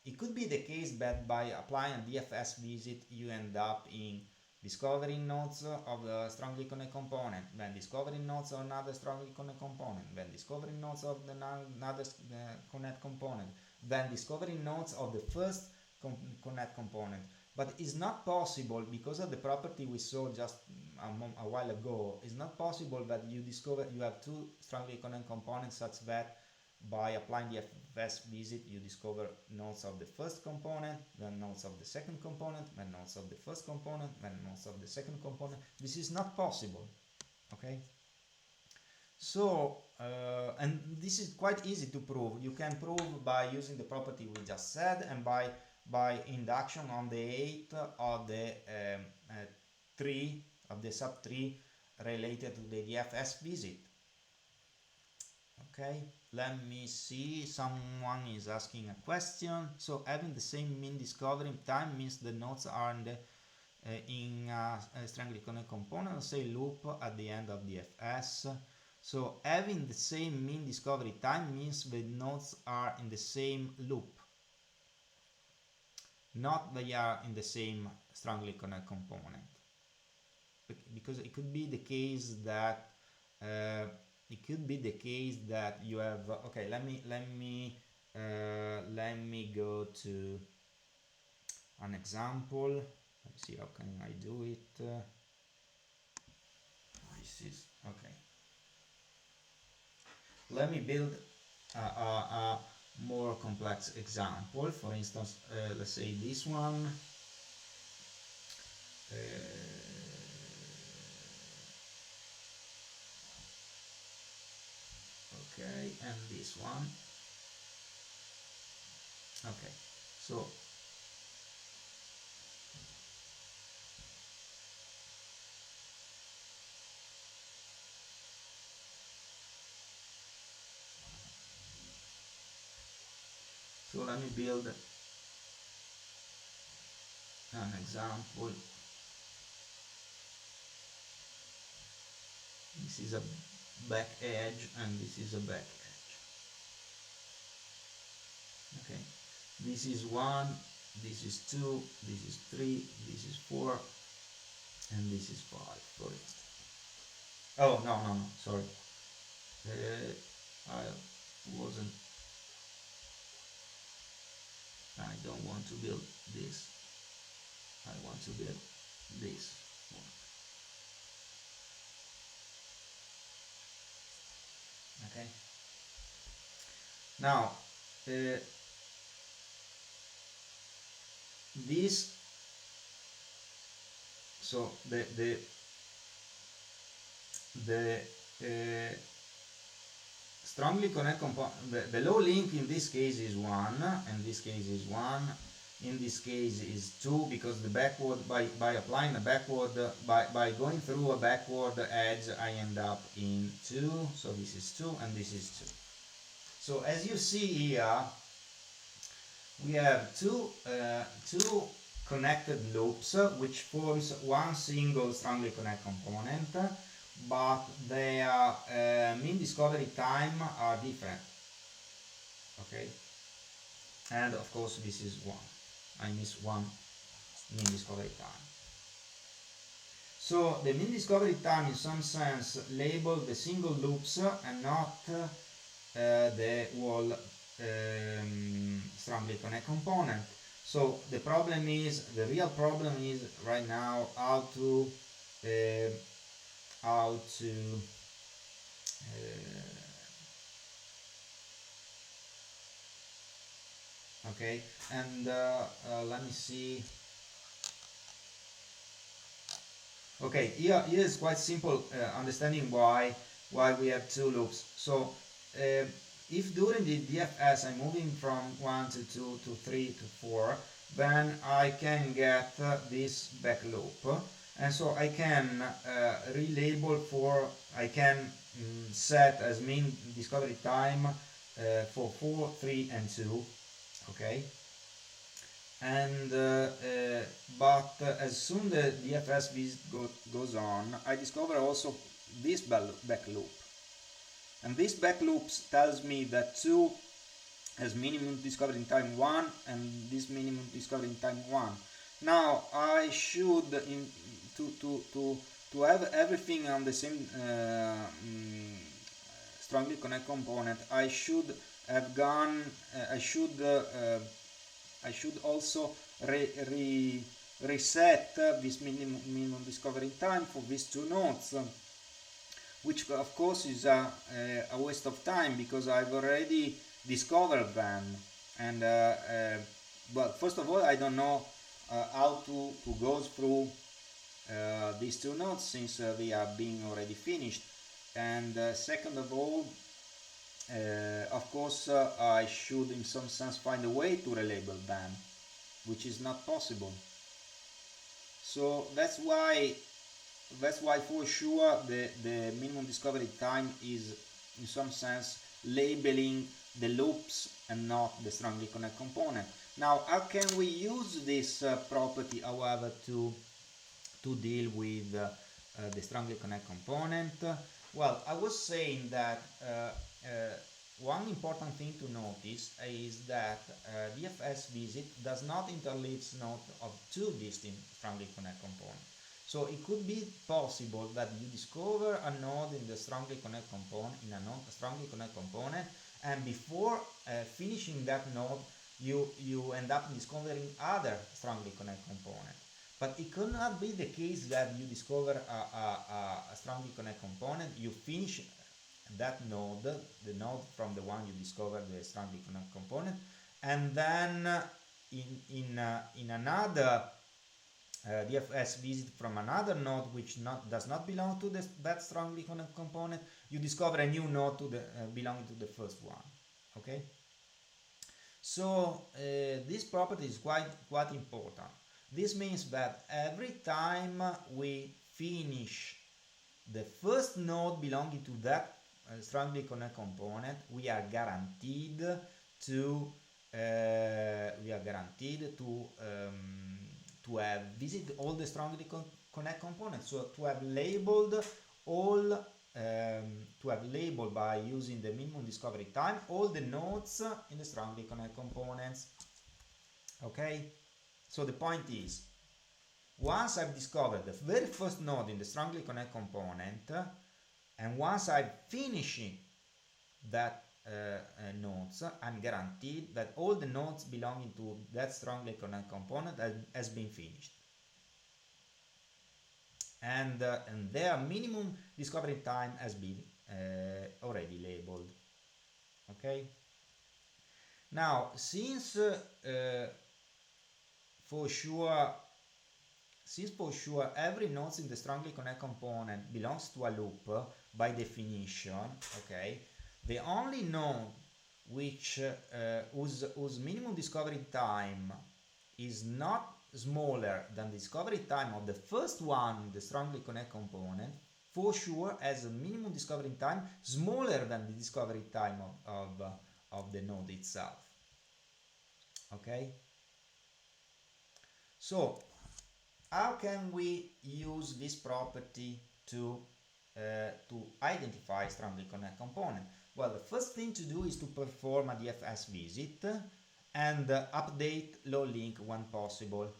it could be the case that by applying a DFS visit you end up in discovering nodes of the strongly connected component, then discovering nodes of another strongly connected component, then discovering nodes of another connect component, then discovering nodes of the first connect component. But it's not possible, because of the property we saw just a while ago, it's not possible that you have two strongly connected components such that by applying the FS visit you discover nodes of the first component, then nodes of the second component, then nodes of the first component, then nodes of the second component. This is not possible. Okay, so and this is quite easy to prove. You can prove by using the property we just said, and by induction on the 8 of the tree of the subtree related to the DFS visit. Okay, let me see, someone is asking a question. So having the same mean discovery time means the nodes are in a strongly connected component, say loop at the end of the FS. So having the same mean discovery time means the nodes are in the same loop, not they are in the same strongly connected component, because it could be the case that you have okay, let me go to an example. Let me see how can I do it. This is okay. Let me build a more complex example. For instance, let's say this one. Okay, and this one. Okay, so let me build an example. This is a back edge and this is a back edge. Okay, this is 1, this is 2, this is 3, this is 4, and this is 5, for instance. Oh, no, sorry. I don't want to build this. I want to build this one. Okay. Now, this. So the strongly connected component. The low link in this case is 1, and this case is 1. In this case is 2, because the backward, by applying a backward, by going through a backward edge, I end up in 2. So this is 2 and this is 2. So as you see here, we have two connected loops which forms one single strongly connected component, but their mean discovery time are different. Okay, and of course this is 1. I miss one mean discovery time. So the mean discovery time in some sense label the single loops and not the whole strongly connected component. So the real problem is right now how to how to okay, and let me see. Okay, here is quite simple understanding why we have two loops. So if during the DFS I'm moving from 1 to 2 to 3 to 4, then I can get this back loop, and so I can relabel I can set as mean discovery time for 4, 3 and 2, okay? And but as soon the DFS visit goes on, I discover also this back loop, and this back loop tells me that 2 has minimum discovered in time 1 and this minimum discovered in time 1. Now I should to have everything on the same strongly connect component, I should have gone I should also reset this minimum discovery time for these two nodes, which of course is a waste of time because I've already discovered them, and well, first of all, I don't know how to go through these two nodes since they are being already finished, and second of all, of course, I should in some sense find a way to relabel them, which is not possible. So that's why for sure the minimum discovery time is in some sense labeling the loops and not the strongly connect component. Now, how can we use this property, however, to deal with the strongly connect component? Well, I was saying that one important thing to notice is that DFS visit does not interleave nodes of two distinct strongly connect components. So it could be possible that you discover a node in the strongly connect component, and before finishing that node, you end up discovering other strongly connect component. But it could not be the case that you discover a strongly connect component, you finish that node, the node from the one you discovered the strongly connect component, and then in another DFS visit from another node which does not belong to that strongly connect component, you discover a new node belonging to the first one. Okay, so this property is quite important. This means that every time we finish the first node belonging to that strongly connect component, we are guaranteed to have visited all the strongly connect components. So to have labeled by using the minimum discovery time all the nodes in the strongly connect components. Okay, so the point is, once I've discovered the very first node in the strongly connect component, and once I'm finishing that nodes, I'm guaranteed that all the nodes belonging to that strongly connect component has been finished, and their minimum discovery time has been already labeled. Okay. Now, since for sure every node in the strongly connect component belongs to a loop by definition, okay, the only node which whose minimum discovery time is not smaller than the discovery time of the first one, the strongly connect component, for sure has a minimum discovery time smaller than the discovery time of the node itself. Okay, so how can we use this property to identify strongly connect component? Well, the first thing to do is to perform a DFS visit and update low link when possible.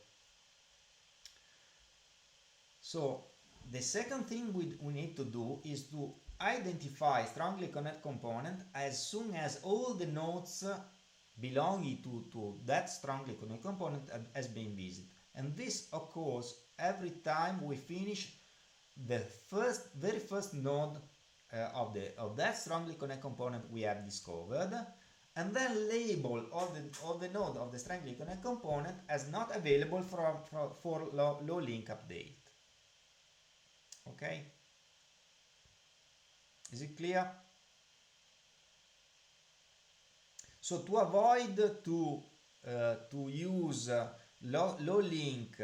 So the second thing we need to do is to identify strongly connect component as soon as all the nodes belonging to that strongly connect component has been visited. And this occurs every time we finish the very first node of that strongly connected component we have discovered, and then label all the node of the strongly connected component as not available for low link update. Okay, is it clear? So to avoid to use low link,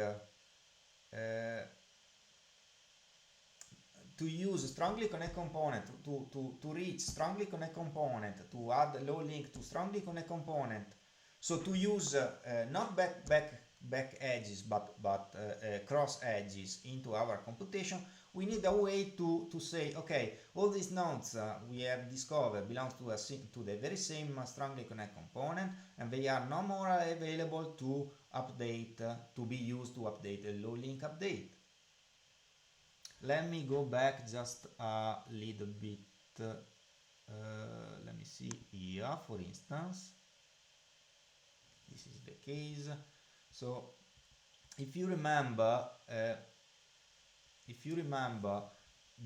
to use strongly connected component, to reach strongly connected component, to add low link to strongly connected component, so to use not back edges but cross edges into our computation, we need a way to say, okay, all these nodes we have discovered belongs to the very same strongly connected component, and they are no more available to update, to be used to update a low link update. Let me go back just a little bit. Let me see here, for instance. This is the case. So if you remember,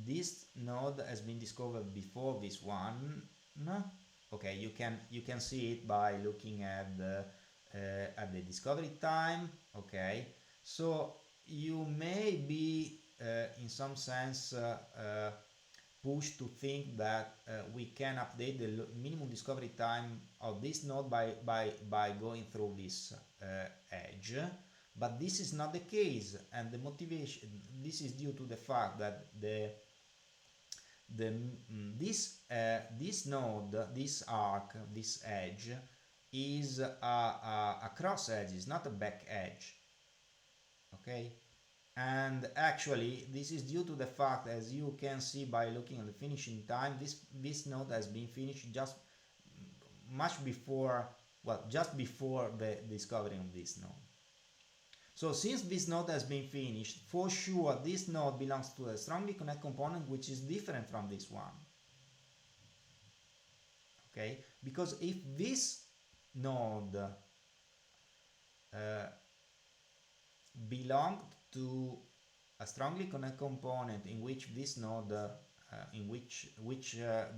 this node has been discovered before this one. Okay, you can see it by looking at the discovery time. Okay, so you may be in some sense pushed to think that we can update the minimum discovery time of this node by going through this edge, but this is not the case, and the motivation, this is due to the fact that this node, this arc, this edge is a cross edge, is not a back edge. Okay, and actually this is due to the fact, as you can see by looking at the finishing time, this node has been finished just much before, well, just before the discovery of this node. So since this node has been finished, for sure this node belongs to a strongly connected component which is different from this one. Okay, because if this node belonged to a strongly connected component in which this node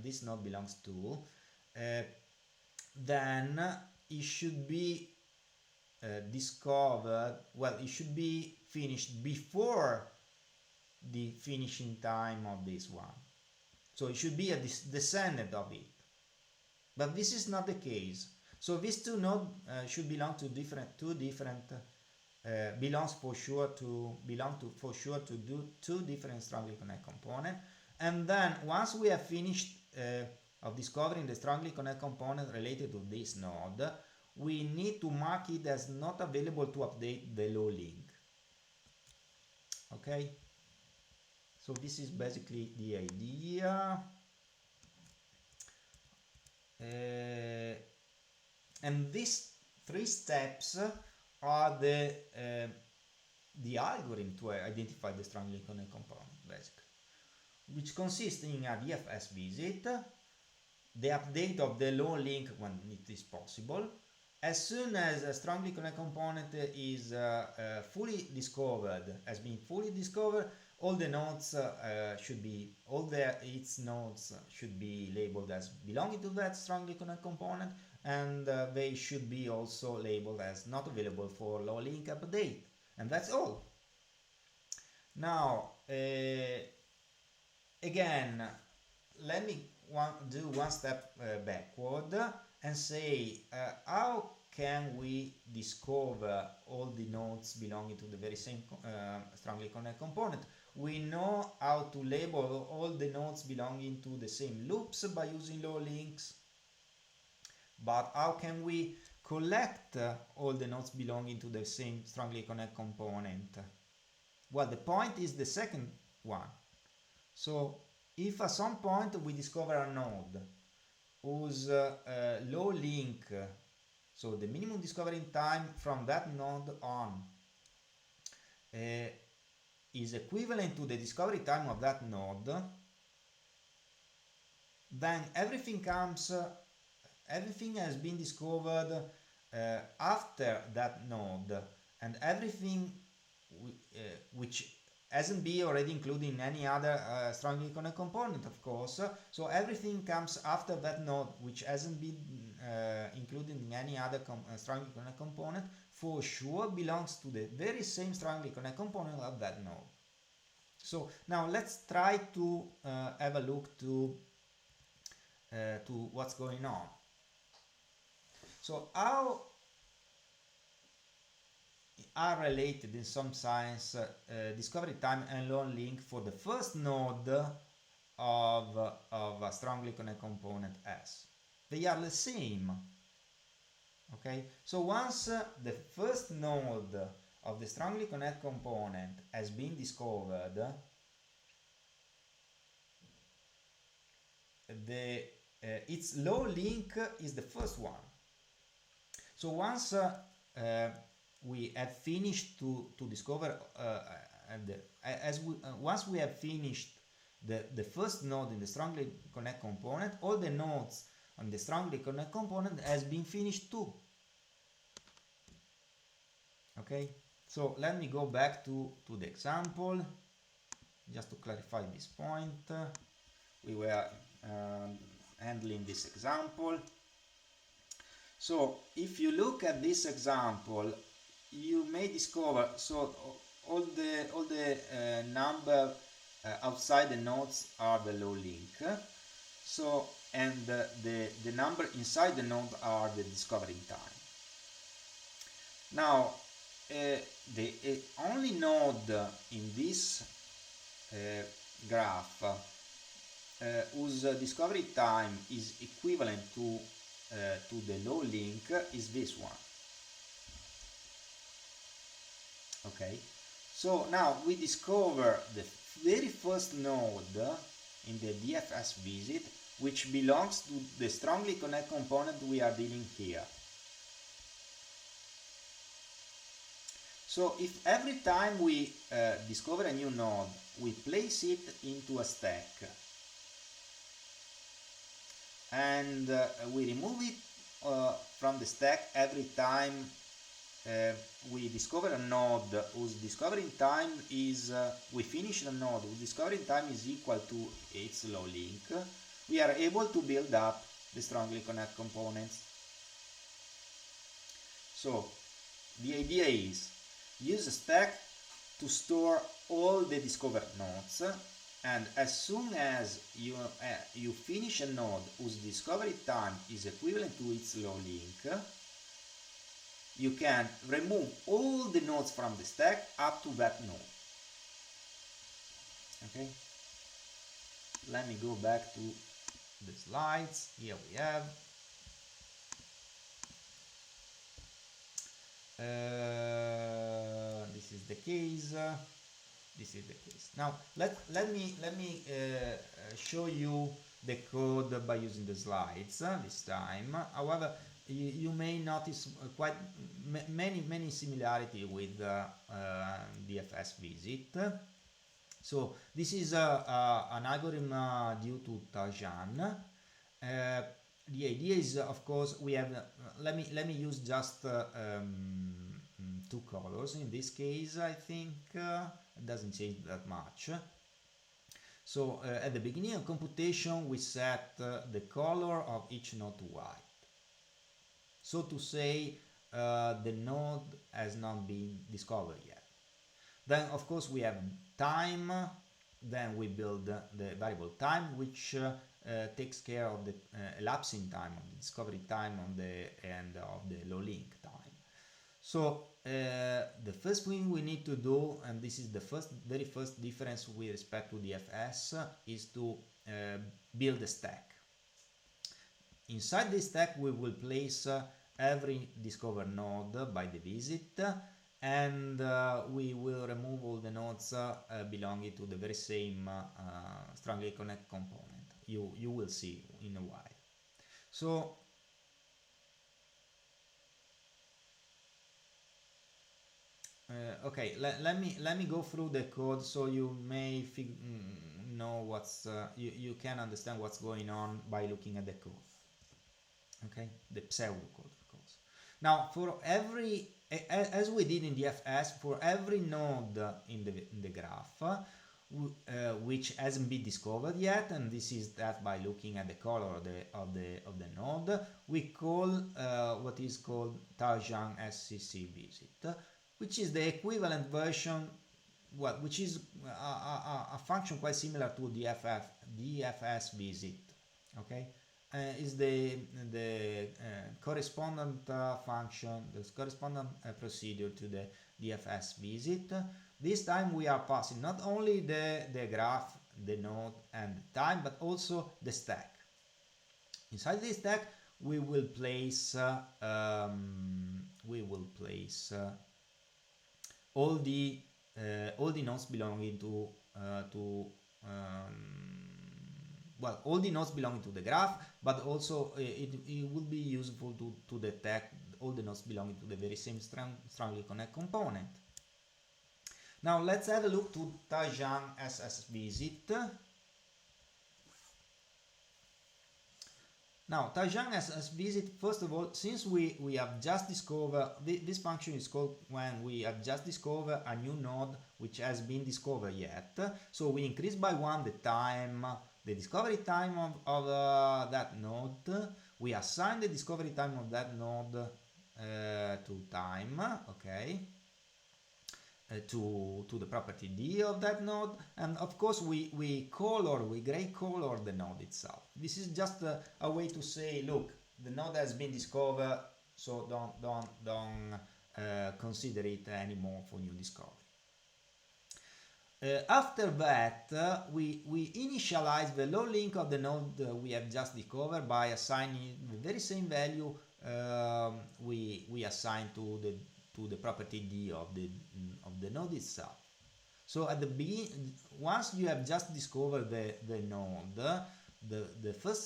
this node belongs to, then it should be discovered, well, it should be finished before the finishing time of this one. So it should be a descendant of it. But this is not the case. So these two nodes should belong to two different belong for sure to do two different strongly connected components. And then once we have finished of discovering the strongly connected component related to this node, we need to mark it as not available to update the low link. Okay, so this is basically the idea. And these three steps are the algorithm to identify the strongly connected component, basically, which consists in a DFS visit, the update of the low link when it is possible. As soon as a strongly connected component is fully discovered, has been fully discovered, all the nodes its nodes should be labeled as belonging to that strongly connected component, and they should be also labeled as not available for low link update, and that's all. Now again, let me do one step backward and say how can we discover all the nodes belonging to the very same strongly connected component. We know how to label all the nodes belonging to the same loops by using low links, but how can we collect all the nodes belonging to the same strongly connected component? Well, the point is the second one. So if at some point we discover a node whose low link, so the minimum discovery time from that node on, is equivalent to the discovery time of that node, then everything has been discovered after that node, and everything which hasn't been already included in any other strongly connected component, of course. So everything comes after that node which hasn't been included in any other strongly connected component for sure belongs to the very same strongly connected component of that node. So now let's try to have a look to what's going on. So how are related in some sense discovery time and long link for the first node of a strongly connected component S? They are the same. Okay, so once the first node of the strongly connected component has been discovered, its low link is the first one. So once we have finished to discover once we have finished the first node in the strongly connected component, all the nodes on the strongly connected component has been finished too. Okay, so let me go back to the example just to clarify this point. We were handling this example. So if you look at this example, you may discover all the number outside the nodes are the low link. So and the number inside the node are the discovery time. Now the only node in this graph whose discovery time is equivalent to the low link is this one. Okay, so now we discover the very first node in the DFS visit, which belongs to the strongly connected component we are dealing here. So if every time we discover a new node, we place it into a stack and we remove it from the stack every time we discover a node whose discovery time is, we finish a node whose discovery time is equal to its low link, we are able to build up the strongly connected components. So the idea is use a stack to store all the discovered nodes, and as soon as you finish a node whose discovery time is equivalent to its low link, you can remove all the nodes from the stack up to that node. Okay, let me go back to the slides. Here we have this is the case. This is the case. Now let me show you the code by using the slides this time. However, you may notice quite many similarity with DFS visit. So this is an algorithm due to Tarjan. The idea is, of course, we have. Let me use just two colors in this case. I think it doesn't change that much. So at the beginning of computation, we set the color of each node to white. So to say, the node has not been discovered yet. Then, of course, we have time. Then we build the variable time, which takes care of the elapsing time, of the discovery time on the end of the low link time. So the first thing we need to do, and this is the very first difference with respect to DFS, is to build a stack. Inside this stack we will place every discovered node by the visit, and we will remove all the nodes belonging to the very same strongly connected component. You will see in a while. So okay, let me go through the code so you may know what's you can understand what's going on by looking at the code. Okay, the pseudo code, of course. Now, for every as we did in DFS, for every node in the graph, which hasn't been discovered yet, and this is that by looking at the color of the node, we call what is called Tarjan SCC visit, which is the equivalent version, well, which is a function quite similar to DFS visit. Okay, is the correspondent function, the correspondent procedure to the DFS visit. This time we are passing not only the graph, the node and the time, but also the stack. Inside this stack we will place all the nodes belonging to well, all the nodes belonging to the graph, but also it will be useful to detect all the nodes belonging to the very same strongly connect component. Now let's have a look to Tarjan SS visit. Now Tarjan SS visit, first of all, since we have just discovered, this function is called when we have just discovered a new node which has been discovered yet. So we increase by 1 the time, the discovery time of that node. We assign the discovery time of that node to time, okay, to the property D of that node, and of course we gray color the node itself. This is just a way to say, look, the node has been discovered, so don't consider it anymore for new discovery. After that, we initialize the low link of the node we have just discovered by assigning the very same value we assign to the property D of the node itself. So at the beginning, once you have just discovered the node, the first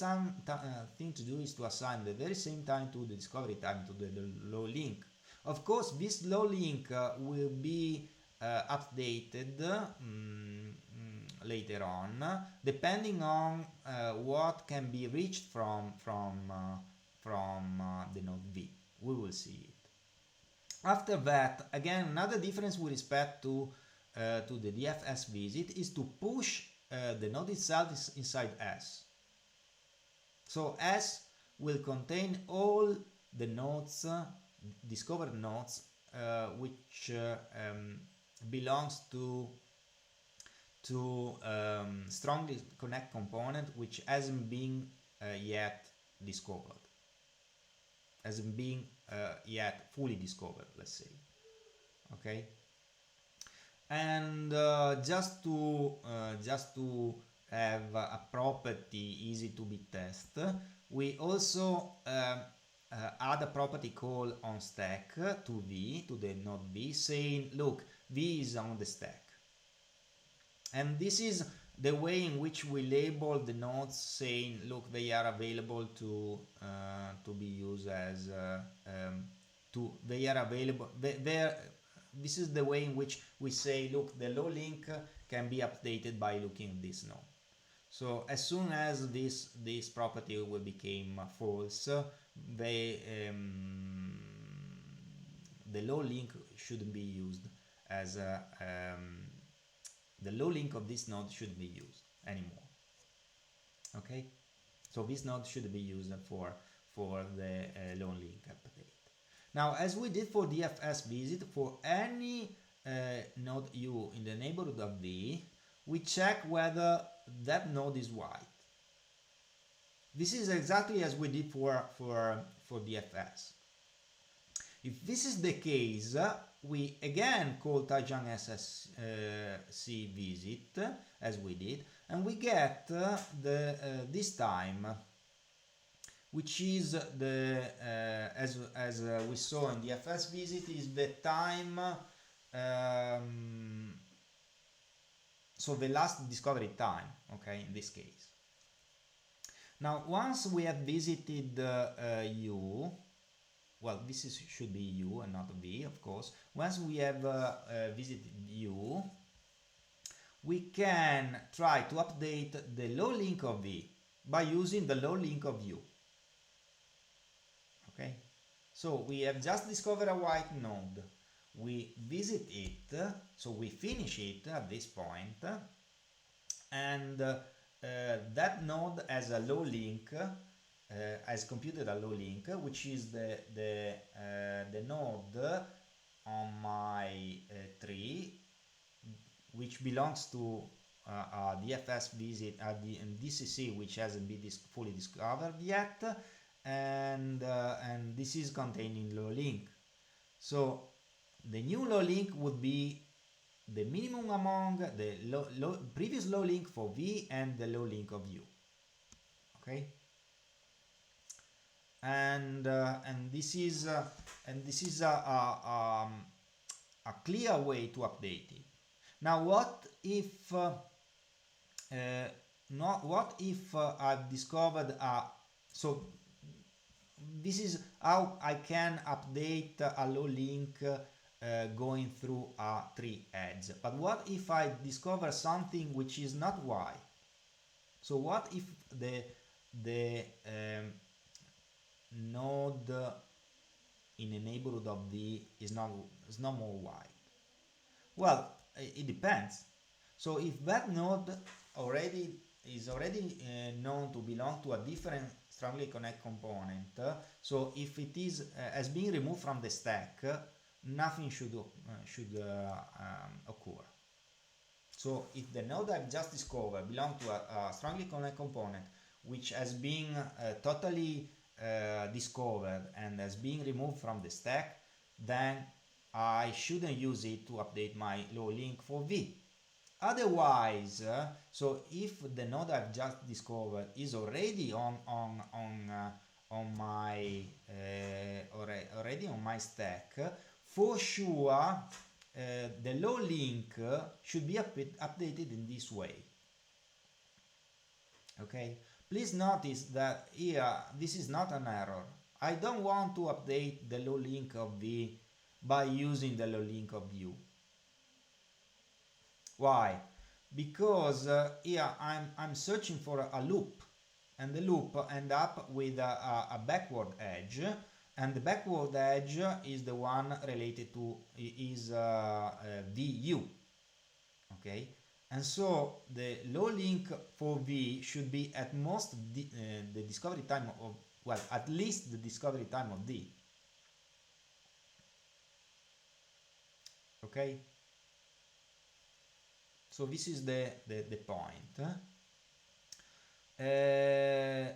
thing to do is to assign the very same time to the discovery time to the low link. Of course, this low link will be updated later on, depending on what can be reached from the node V. We will see it. After that, again, another difference with respect to the DFS visit is to push the node itself inside S. So S will contain all the nodes, discovered nodes, which belongs to strongly connect component which hasn't been yet discovered, hasn't been yet fully discovered, let's say. Okay, and just to have a property easy to be tested, we also add a property called onStack to V, to the node V, saying, look, V is on the stack. And this is the way in which we label the nodes, saying, look, they are available to be used as they are available. This is the way in which we say, look, the low link can be updated by looking at this node. So as soon as this property will become false, the low link shouldn't be used as the low link of this node shouldn't be used anymore. Okay, so this node should be used for the low link update. Now, as we did for DFS visit, for any node U in the neighborhood of V, we check whether that node is white. This is exactly as we did for DFS. If this is the case, we again call Tarjan SSC visit as we did, and we get this time, which is the as we saw in the FS visit, is the time, so the last discovery time, okay, in this case. Now, once we have visited U, well, this should be U and not V, of course. Once we have visited U, we can try to update the low link of V by using the low link of U. Okay, So we have just discovered a white node. We visit it, so we finish it at this point, and that node has a low link, has computed a low link, which is the node on my tree, which belongs to a DFS visit at the DCC, which hasn't been fully discovered yet, and this is containing low link. So the new low link would be the minimum among the previous low link for V and the low link of U. Okay, and this is a clear way to update it. Now, what if I've discovered so this is how I can update a low link going through a tree edge. But what if I discover something which is not Y? So what if the node in a neighborhood of V is not more wide? Well, it depends. So if that node is already known to belong to a different strongly connected component, so if it is has been removed from the stack, nothing should occur. So if the node I've just discovered belongs to a strongly connected component which has been totally discovered and has been removed from the stack, then I shouldn't use it to update my low link for V. Otherwise, so if the node I've just discovered is already on my stack, for sure the low link should be updated in this way. Okay, please notice that here this is not an error. I don't want to update the low link of V by using the low link of U. Why? Because here I'm searching for a loop, and the loop end up with a backward edge, and the backward edge is the one related to VU. Okay, and so the low link for V should be at most the discovery time of, well, at least the discovery time of D. Okay, so this is the point.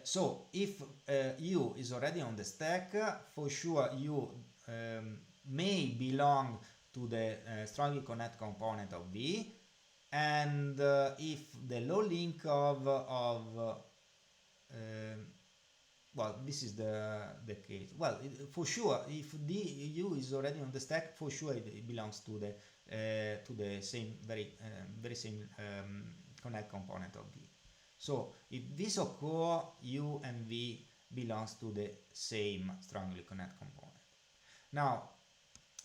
So if U is already on the stack, for sure U may belong to the strongly connected component of V, and if the low link of well, this is the case. Well, for sure, if U is already on the stack, for sure it belongs to the same very same connect component of V. So if this occurs, U and V belongs to the same strongly connected component. Now,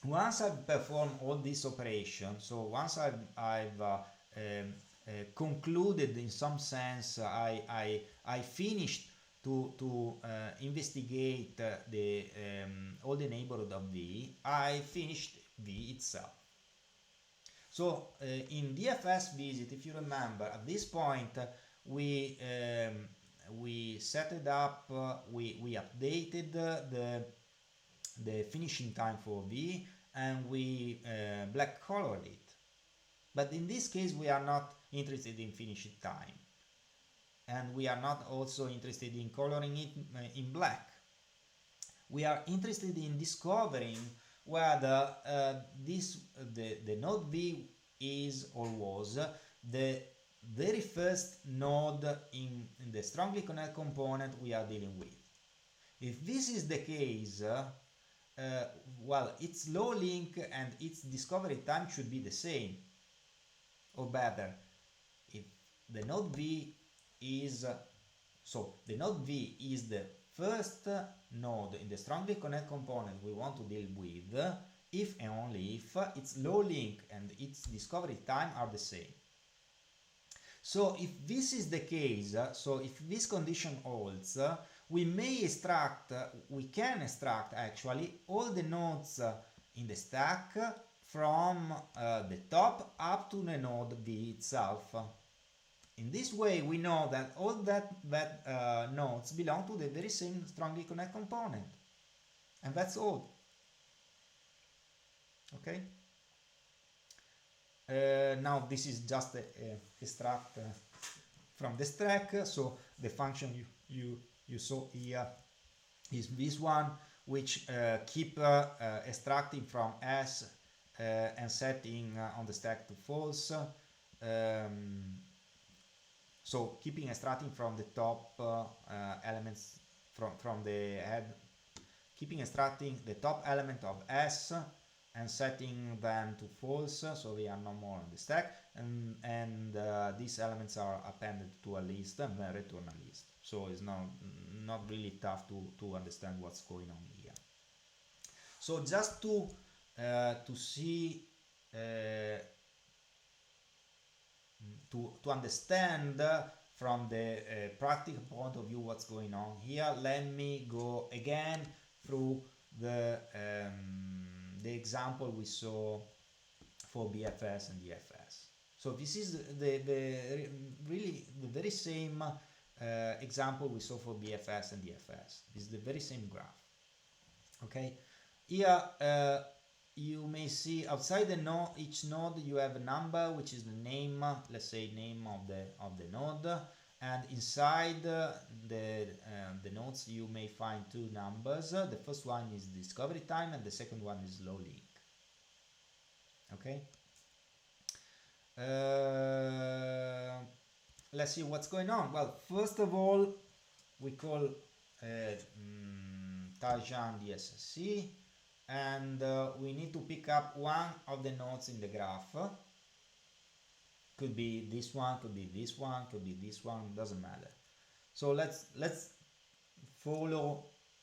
once I've performed all these operations, so once I've concluded in some sense, I finished to investigate all the neighborhood of V, I finished V itself. So in DFS visit, if you remember, at this point we set it up, we updated the finishing time for V, and we black colored it. But in this case we are not interested in finishing time, and we are not also interested in coloring it in black. We are interested in discovering whether the node V is or was the very first node in the strongly connected component we are dealing with. If this is the case, well, its low link and its discovery time should be the same, or better, if the node V is the node V is the first node in the strongly connected component we want to deal with, if and only if its low link and its discovery time are the same. So if this is the case, so if this condition holds, we may extract, we can extract actually all the nodes in the stack from the top up to the node V itself. In this way, we know that all that nodes belong to the very same strongly connect component, and that's all. Okay. Now this is just a extract from the stack. So the function you saw here is this one, which keep extracting from S and setting on the stack to false. So keeping extracting from the top elements from the head, keeping extracting the top element of S and setting them to false, so they are no more on the stack, and these elements are appended to a list and then return a list. So it's not really tough to understand what's going on here. So just to see to understand from the practical point of view what's going on here, let me go again through the example we saw for BFS and DFS. So this is the really the very same example we saw for BFS and DFS. This is the very same graph. Okay, here you may see outside each node you have a number which is the name, let's say name of the node, and inside the nodes you may find two numbers. The first one is discovery time and the second one is low link. Okay, let's see what's going on. Well, first of all, we call Tarjan the SCC, and we need to pick up one of the nodes in the graph. Could be this one, could be this one, could be this one, doesn't matter. So let's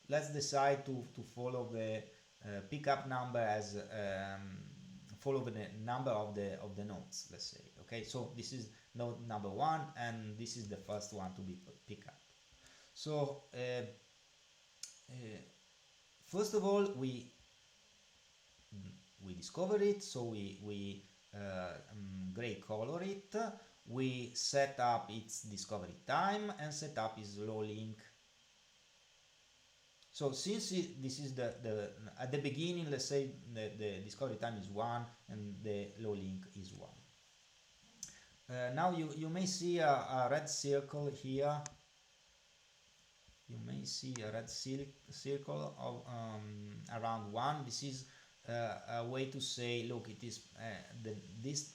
decide to follow the pickup number as follow the number of the nodes, let's say. Okay, so this is node number 1 and this is the first one to be picked up. So first of all, we discover it, so we gray color it, we set up its discovery time and set up its low link. So since this is the at the beginning, let's say the discovery time is 1 and the low link is 1. Now you may see a red circle here. You may see a red circle of around 1. This is a way to say, look, it is this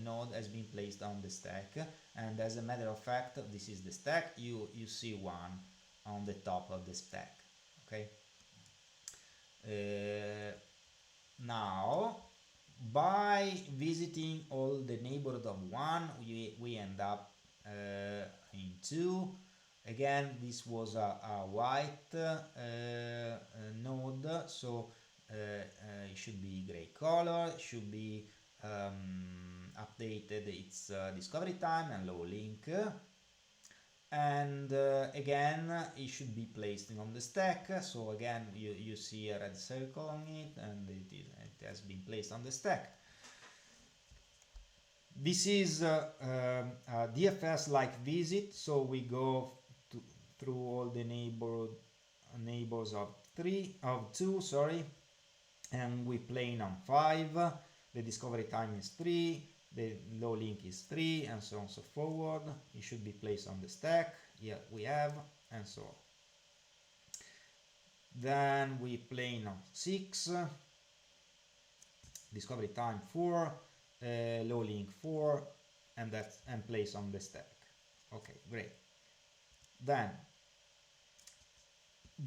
node has been placed on the stack, and as a matter of fact, this is the stack. You see 1 on the top of the stack. Okay. Now, by visiting all the neighborhood of 1, we end up in 2. Again, this was a white node, so it should be gray color, it should be updated its discovery time and low link, and again it should be placed on the stack. So again you see a red circle on it, and it has been placed on the stack. This is a DFS like visit, so we go through all the neighbors of 2, sorry, and we plane on 5. The discovery time is 3, the low link is 3, and so on and so forward. It should be placed on the stack. Here we have, and so on. Then we plane on 6, discovery time 4, low link 4, and place on the stack. Okay, great. Then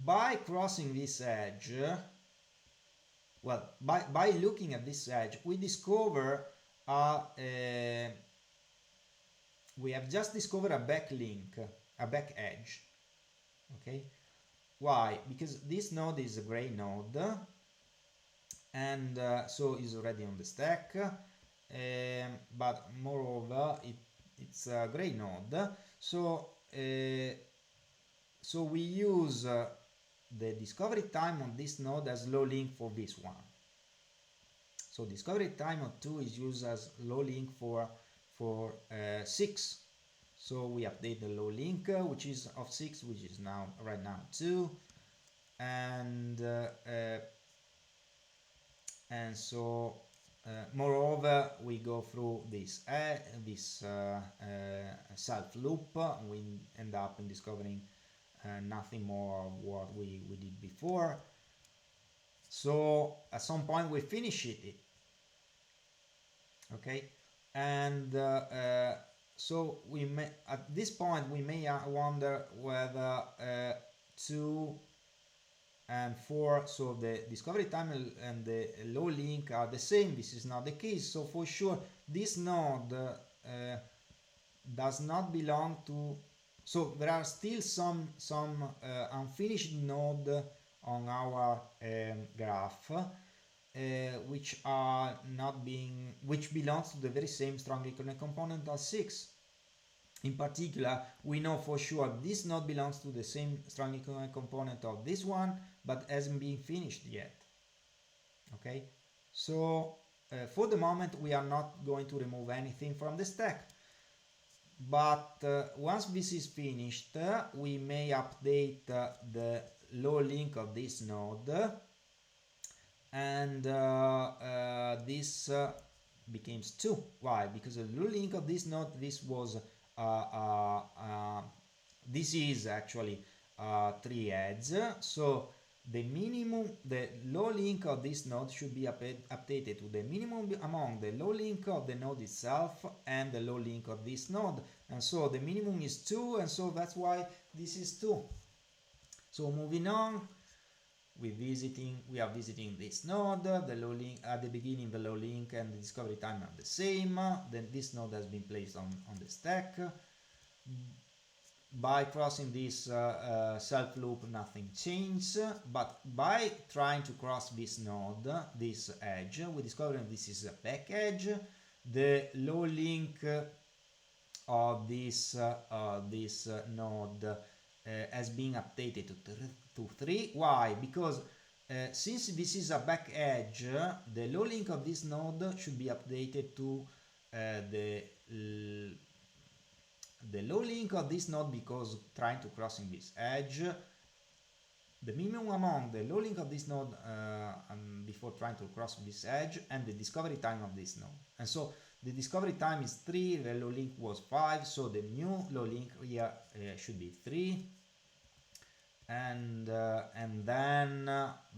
by crossing this edge, well, by looking at this edge, we discover we have just discovered a back link, a back edge. Okay, why? Because this node is a gray node, and so is already on the stack, but moreover it's a gray node, so so we use the discovery time on this node as low link for this one. So discovery time of 2 is used as low link for 6. So we update the low link, which is of 6, which is now right now 2, and so moreover we go through this self loop. We end up in discovering nothing more of what we did before. So at some point we finish it, okay, and so we may, at this point we may wonder whether 2 and 4, so the discovery time and the low link are the same. This is not the case. So for sure this node does not belong to, so there are still some unfinished node on our graph which are not being, which belongs to the very same strongly connected component as 6. In particular, we know for sure this node belongs to the same strongly connected component of this one, but hasn't been finished yet. Okay, so for the moment we are not going to remove anything from the stack, but once this is finished, we may update the low link of this node, and this becomes 2. Why? Because the low link of this node, this was this is actually 3 edges, so the minimum, the low link of this node should be updated to the minimum among the low link of the node itself and the low link of this node, and so the minimum is 2, and so that's why this is 2. So moving on, we are visiting this node. The low link at the beginning, the low link and the discovery time are the same. Then this node has been placed on the stack. By crossing this self loop, nothing changes, but by trying to cross this node, this edge, we discover that this is a back edge. The low link of this node has been updated to 3. Why? Because since this is a back edge, the low link of this node should be updated to the low link of this node, because trying to crossing this edge, the minimum among the low link of this node before trying to cross this edge, and the discovery time of this node. And so the discovery time is 3, the low link was 5, so the new low link here should be 3. And then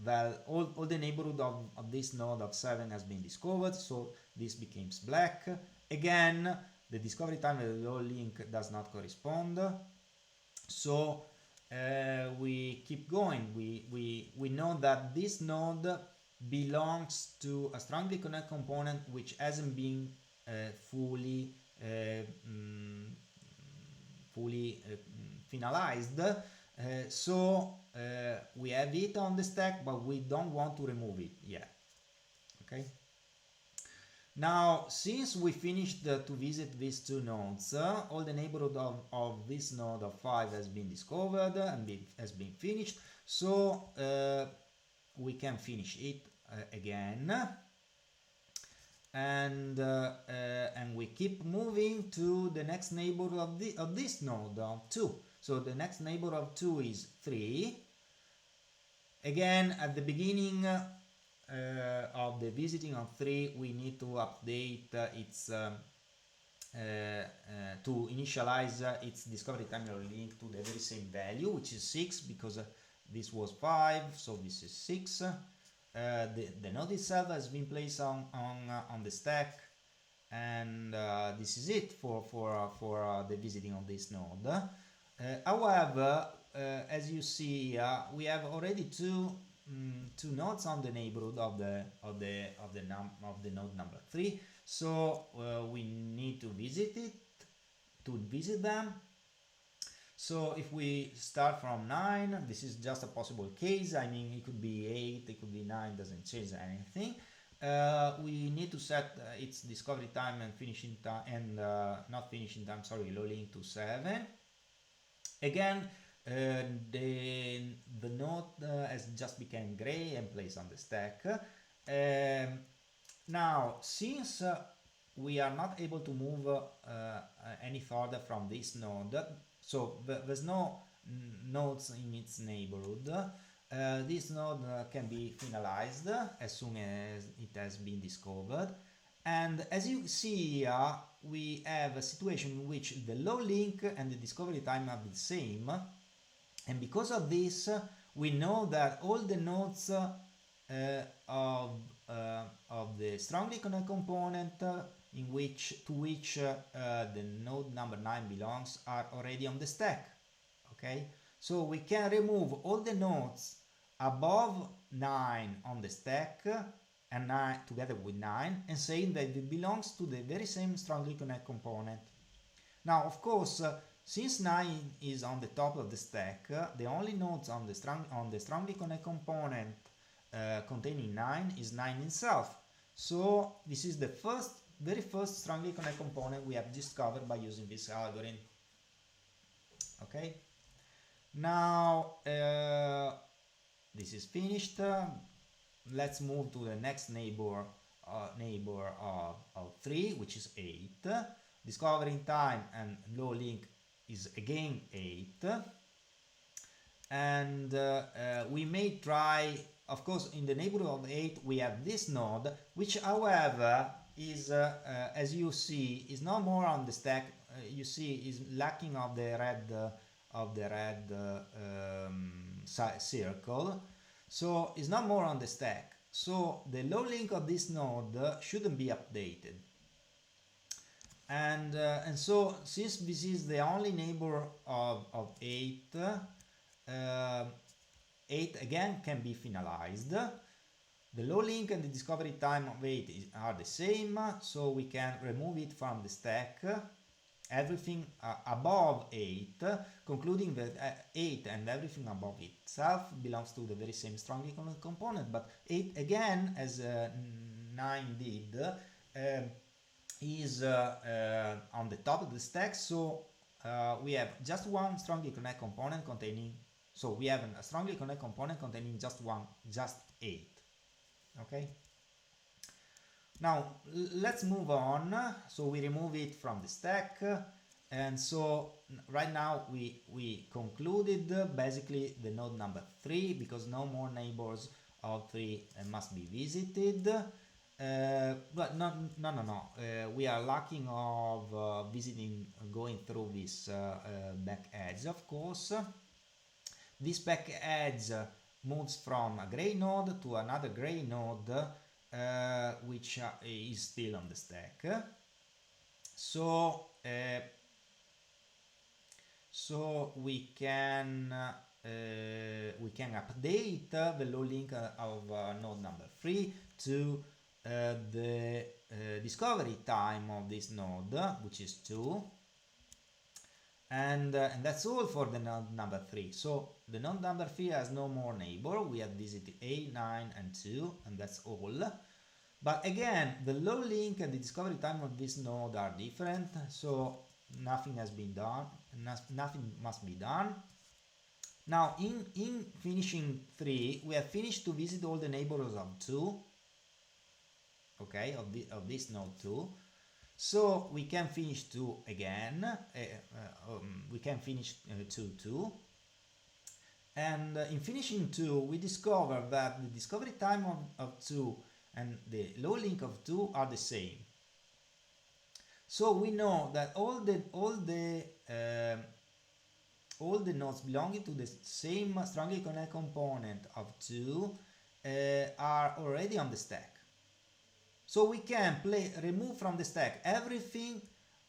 well, all the neighborhood of this node of 7 has been discovered, so this becomes black. Again, the discovery time of the low link does not correspond, so we keep going. We know that this node belongs to a strongly connected component which hasn't been fully finalized. So we have it on the stack, but we don't want to remove it yet. Okay. Now, since we finished to visit these 2 nodes, all the neighborhood of this node of 5 has been discovered and has been finished. So we can finish it again, and we keep moving to the next neighborhood of this node of 2. So the next neighbor of 2 is 3. Again, at the beginning of the visiting of 3, we need to update its to initialize its discovery time link to the very same value, which is 6, because this was 5, so this is 6. The node itself has been placed on the stack, and this is it for the visiting of this node. However, as you see, we have already two nodes on the neighborhood of the node number 3. So we need to visit them. So if we start from 9, this is just a possible case. I mean, it could be 8, it could be 9, doesn't change anything. We need to set its discovery time and finishing time, and not finishing time, sorry, low link to 7. Again, the node has just become gray and placed on the stack. Now, since we are not able to move any further from this node, so there's no nodes in its neighborhood, this node can be finalized as soon as it has been discovered. And as you see here, we have a situation in which the low link and the discovery time are the same. And because of this, we know that all the nodes of the strongly connected component to which the node number 9 belongs are already on the stack. Okay, so we can remove all the nodes above 9 on the stack and 9 together with 9 and saying that it belongs to the very same strongly connected component. Now, of course, since 9 is on the top of the stack, the only nodes on the strongly connected component containing 9 is 9 itself. So this is the very first strongly connected component we have discovered by using this algorithm. Okay. Now this is finished. Let's move to the next neighbor of 3, which is 8. Discovering time and low link is again 8. And we may try, of course, in the neighborhood of 8 we have this node, which however is, as you see, is no more on the stack. You see, is lacking of the red circle, so it's not more on the stack. So the low link of this node shouldn't be updated. And so since this is the only neighbor of 8, 8 again can be finalized. The low link and the discovery time of 8 are the same, so we can remove it from the stack. Everything above 8, concluding that 8 and everything above itself belongs to the very same strongly connected component, but 8 again, as 9 did, is on the top of the stack, so we have just one strongly connected component containing, so we have a strongly connected component containing just 8. Okay. Now let's move on. So we remove it from the stack, and so right now we concluded basically the node number 3, because no more neighbors of 3 must be visited. But no. We are lacking of going through this back edge, of course. This back edge moves from a gray node to another gray node, which is still on the stack. So we can update the low link of node number 3 to the discovery time of this node, which is 2. And that's all for the node number 3. So the node number 3 has no more neighbor. We have visited 8, 9, and 2, and that's all. But again, the low link and the discovery time of this node are different, so nothing has been done. Nothing must be done. Now, in finishing 3, we have finished to visit all the neighbors of 2. Okay, of this node 2. So we can finish 2 again. We can finish 2. And in finishing 2, we discover that the discovery time of 2 and the low link of 2 are the same. So we know that all the nodes belonging to the same strongly connected component of 2 are already on the stack. So we can remove from the stack everything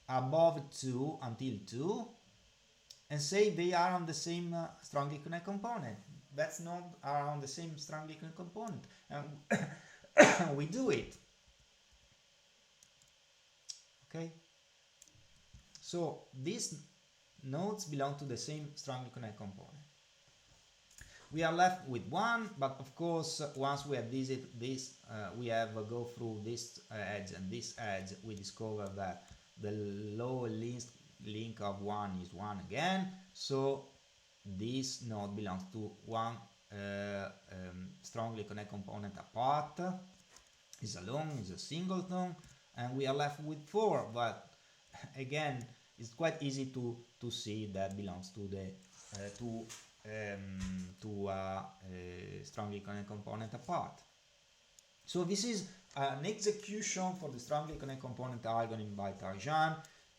above 2 until 2 and say they are on the same strongly connected component. That's not are on the same strongly connected component. And we do it. Okay. So these nodes belong to the same strongly connected component. We are left with 1, but of course, once we have visited this, we have go through this edge and this edge, we discover that the low link of 1 is 1 again. So this node belongs to one strongly connected component apart, is alone, is a singleton, and we are left with 4. But again, it's quite easy to see that belongs to the strongly connected component apart. So this is an execution for the strongly connected component algorithm by Tarjan.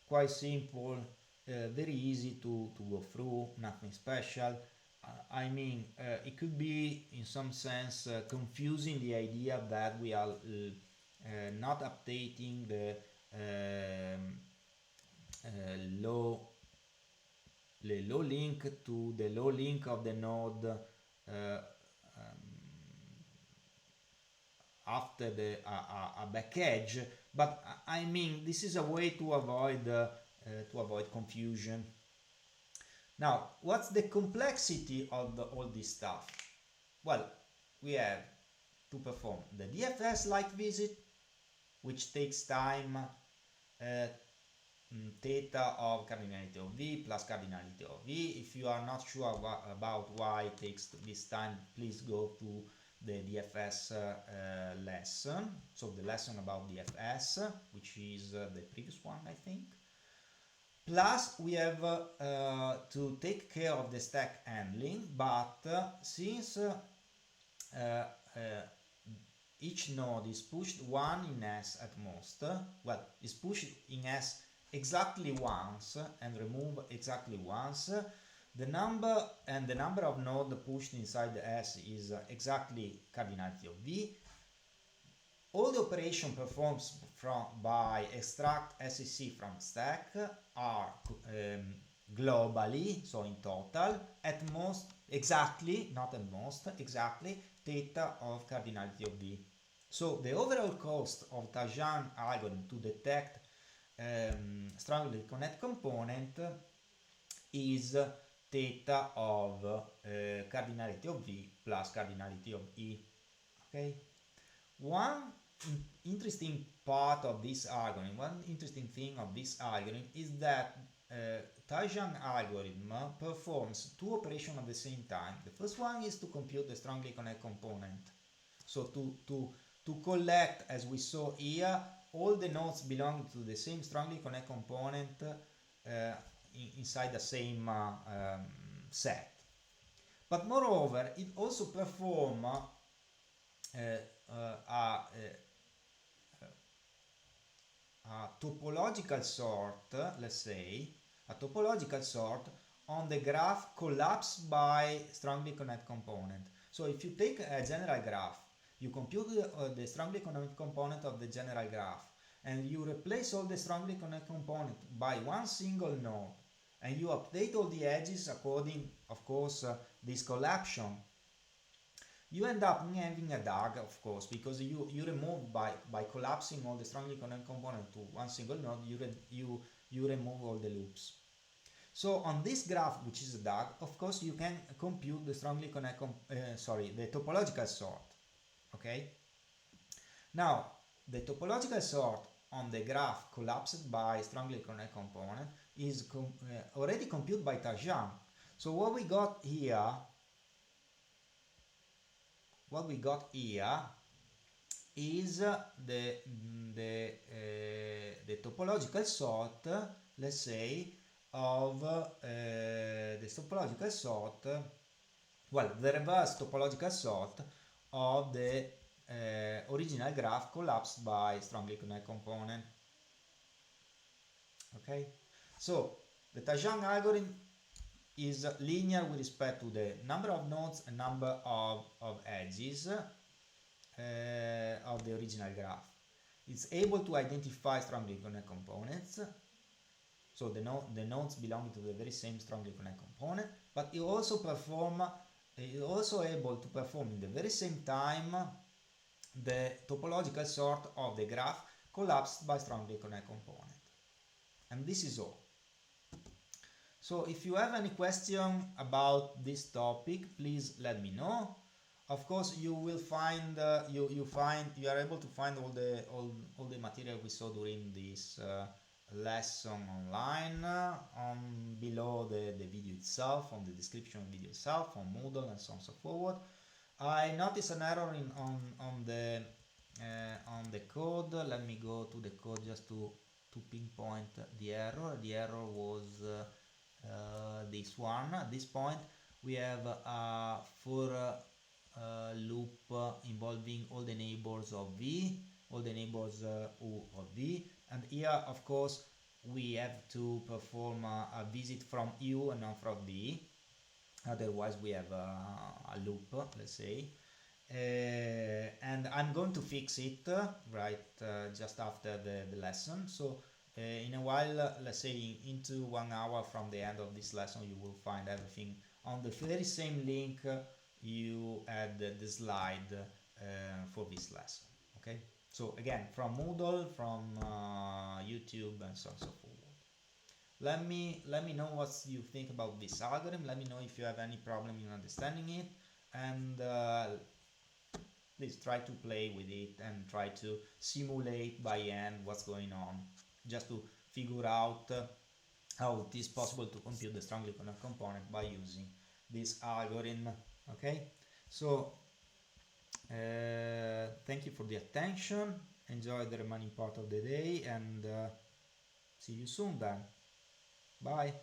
Quite simple, very easy to go through, nothing special. I mean, it could be in some sense confusing, the idea that we are not updating the low link to the low link of the node after the a back edge, but I mean, this is a way to avoid confusion. Now, what's the complexity of all this stuff? Well, we have to perform the DFS light visit, which takes time, theta of cardinality of V plus cardinality of V. If you are not sure about why it takes this time, please go to the DFS lesson. So the lesson about DFS, which is the previous one, I think. Plus, we have to take care of the stack handling, but since each node is pushed 1 in S at most, well, is pushed in S exactly once and removed exactly once, the number of nodes pushed inside the S is exactly cardinality of V. All the operations performed by extract SCC from stack are globally, so in total, at most, exactly, not at most, exactly, theta of cardinality of V. So the overall cost of Tarjan algorithm to detect strongly connected component is theta of cardinality of V plus cardinality of E. Okay. One interesting part of this algorithm, one interesting thing of this algorithm is that Tarjan algorithm performs 2 operations at the same time. The first one is to compute the strongly connected component. So to collect, as we saw here, all the nodes belonging to the same strongly connected component inside the same set. But moreover, it also performs a topological sort, let's say, a topological sort on the graph collapsed by strongly connected component. So if you take a general graph, you compute the strongly connected component of the general graph, and you replace all the strongly connected component by one single node, and you update all the edges according, of course, this collapsion, you end up having a DAG, of course, because you remove by collapsing all the strongly connected component to one single node, you remove all the loops. So on this graph, which is a DAG, of course, you can compute the strongly connected, the topological sort. Okay. Now, the topological sort on the graph collapsed by strongly connected component is already computed by Tarjan. So what we got here is the topological sort, let's say, of the topological sort, well, the reverse topological sort of the original graph collapsed by strongly connected component. Okay, so the Tarjan algorithm is linear with respect to the number of nodes and number of edges of the original graph. It's able to identify strongly connected components, so the nodes belonging to the very same strongly connected component, but it also able to perform in the very same time the topological sort of the graph collapsed by strongly connected component. And this is all. So if you have any question about this topic, please let me know. Of course, you will find you are able to find all the material we saw during this lesson online on below the video itself, on the description of the video itself, on Moodle and so on and so forth. I noticed an error on the code. Let me go to the code just to pinpoint the error. The error was this one. At this point we have a for loop involving all the neighbors of V, all the neighbors U of V, and here of course we have to perform a visit from U and not from V, otherwise we have a loop, let's say. And I'm going to fix it just after the lesson. So in a while, let's say into 1 hour from the end of this lesson, you will find everything on the very same link you had the slide for this lesson. Okay, so again, from Moodle, from YouTube, and so on and so forth. Let me know what you think about this algorithm. Let me know if you have any problem in understanding it, and please try to play with it and try to simulate by hand what's going on, just to figure out how it is possible to compute the strongly connected component by using this algorithm. Okay, so thank you for the attention. Enjoy the remaining part of the day, and see you soon then. Bye.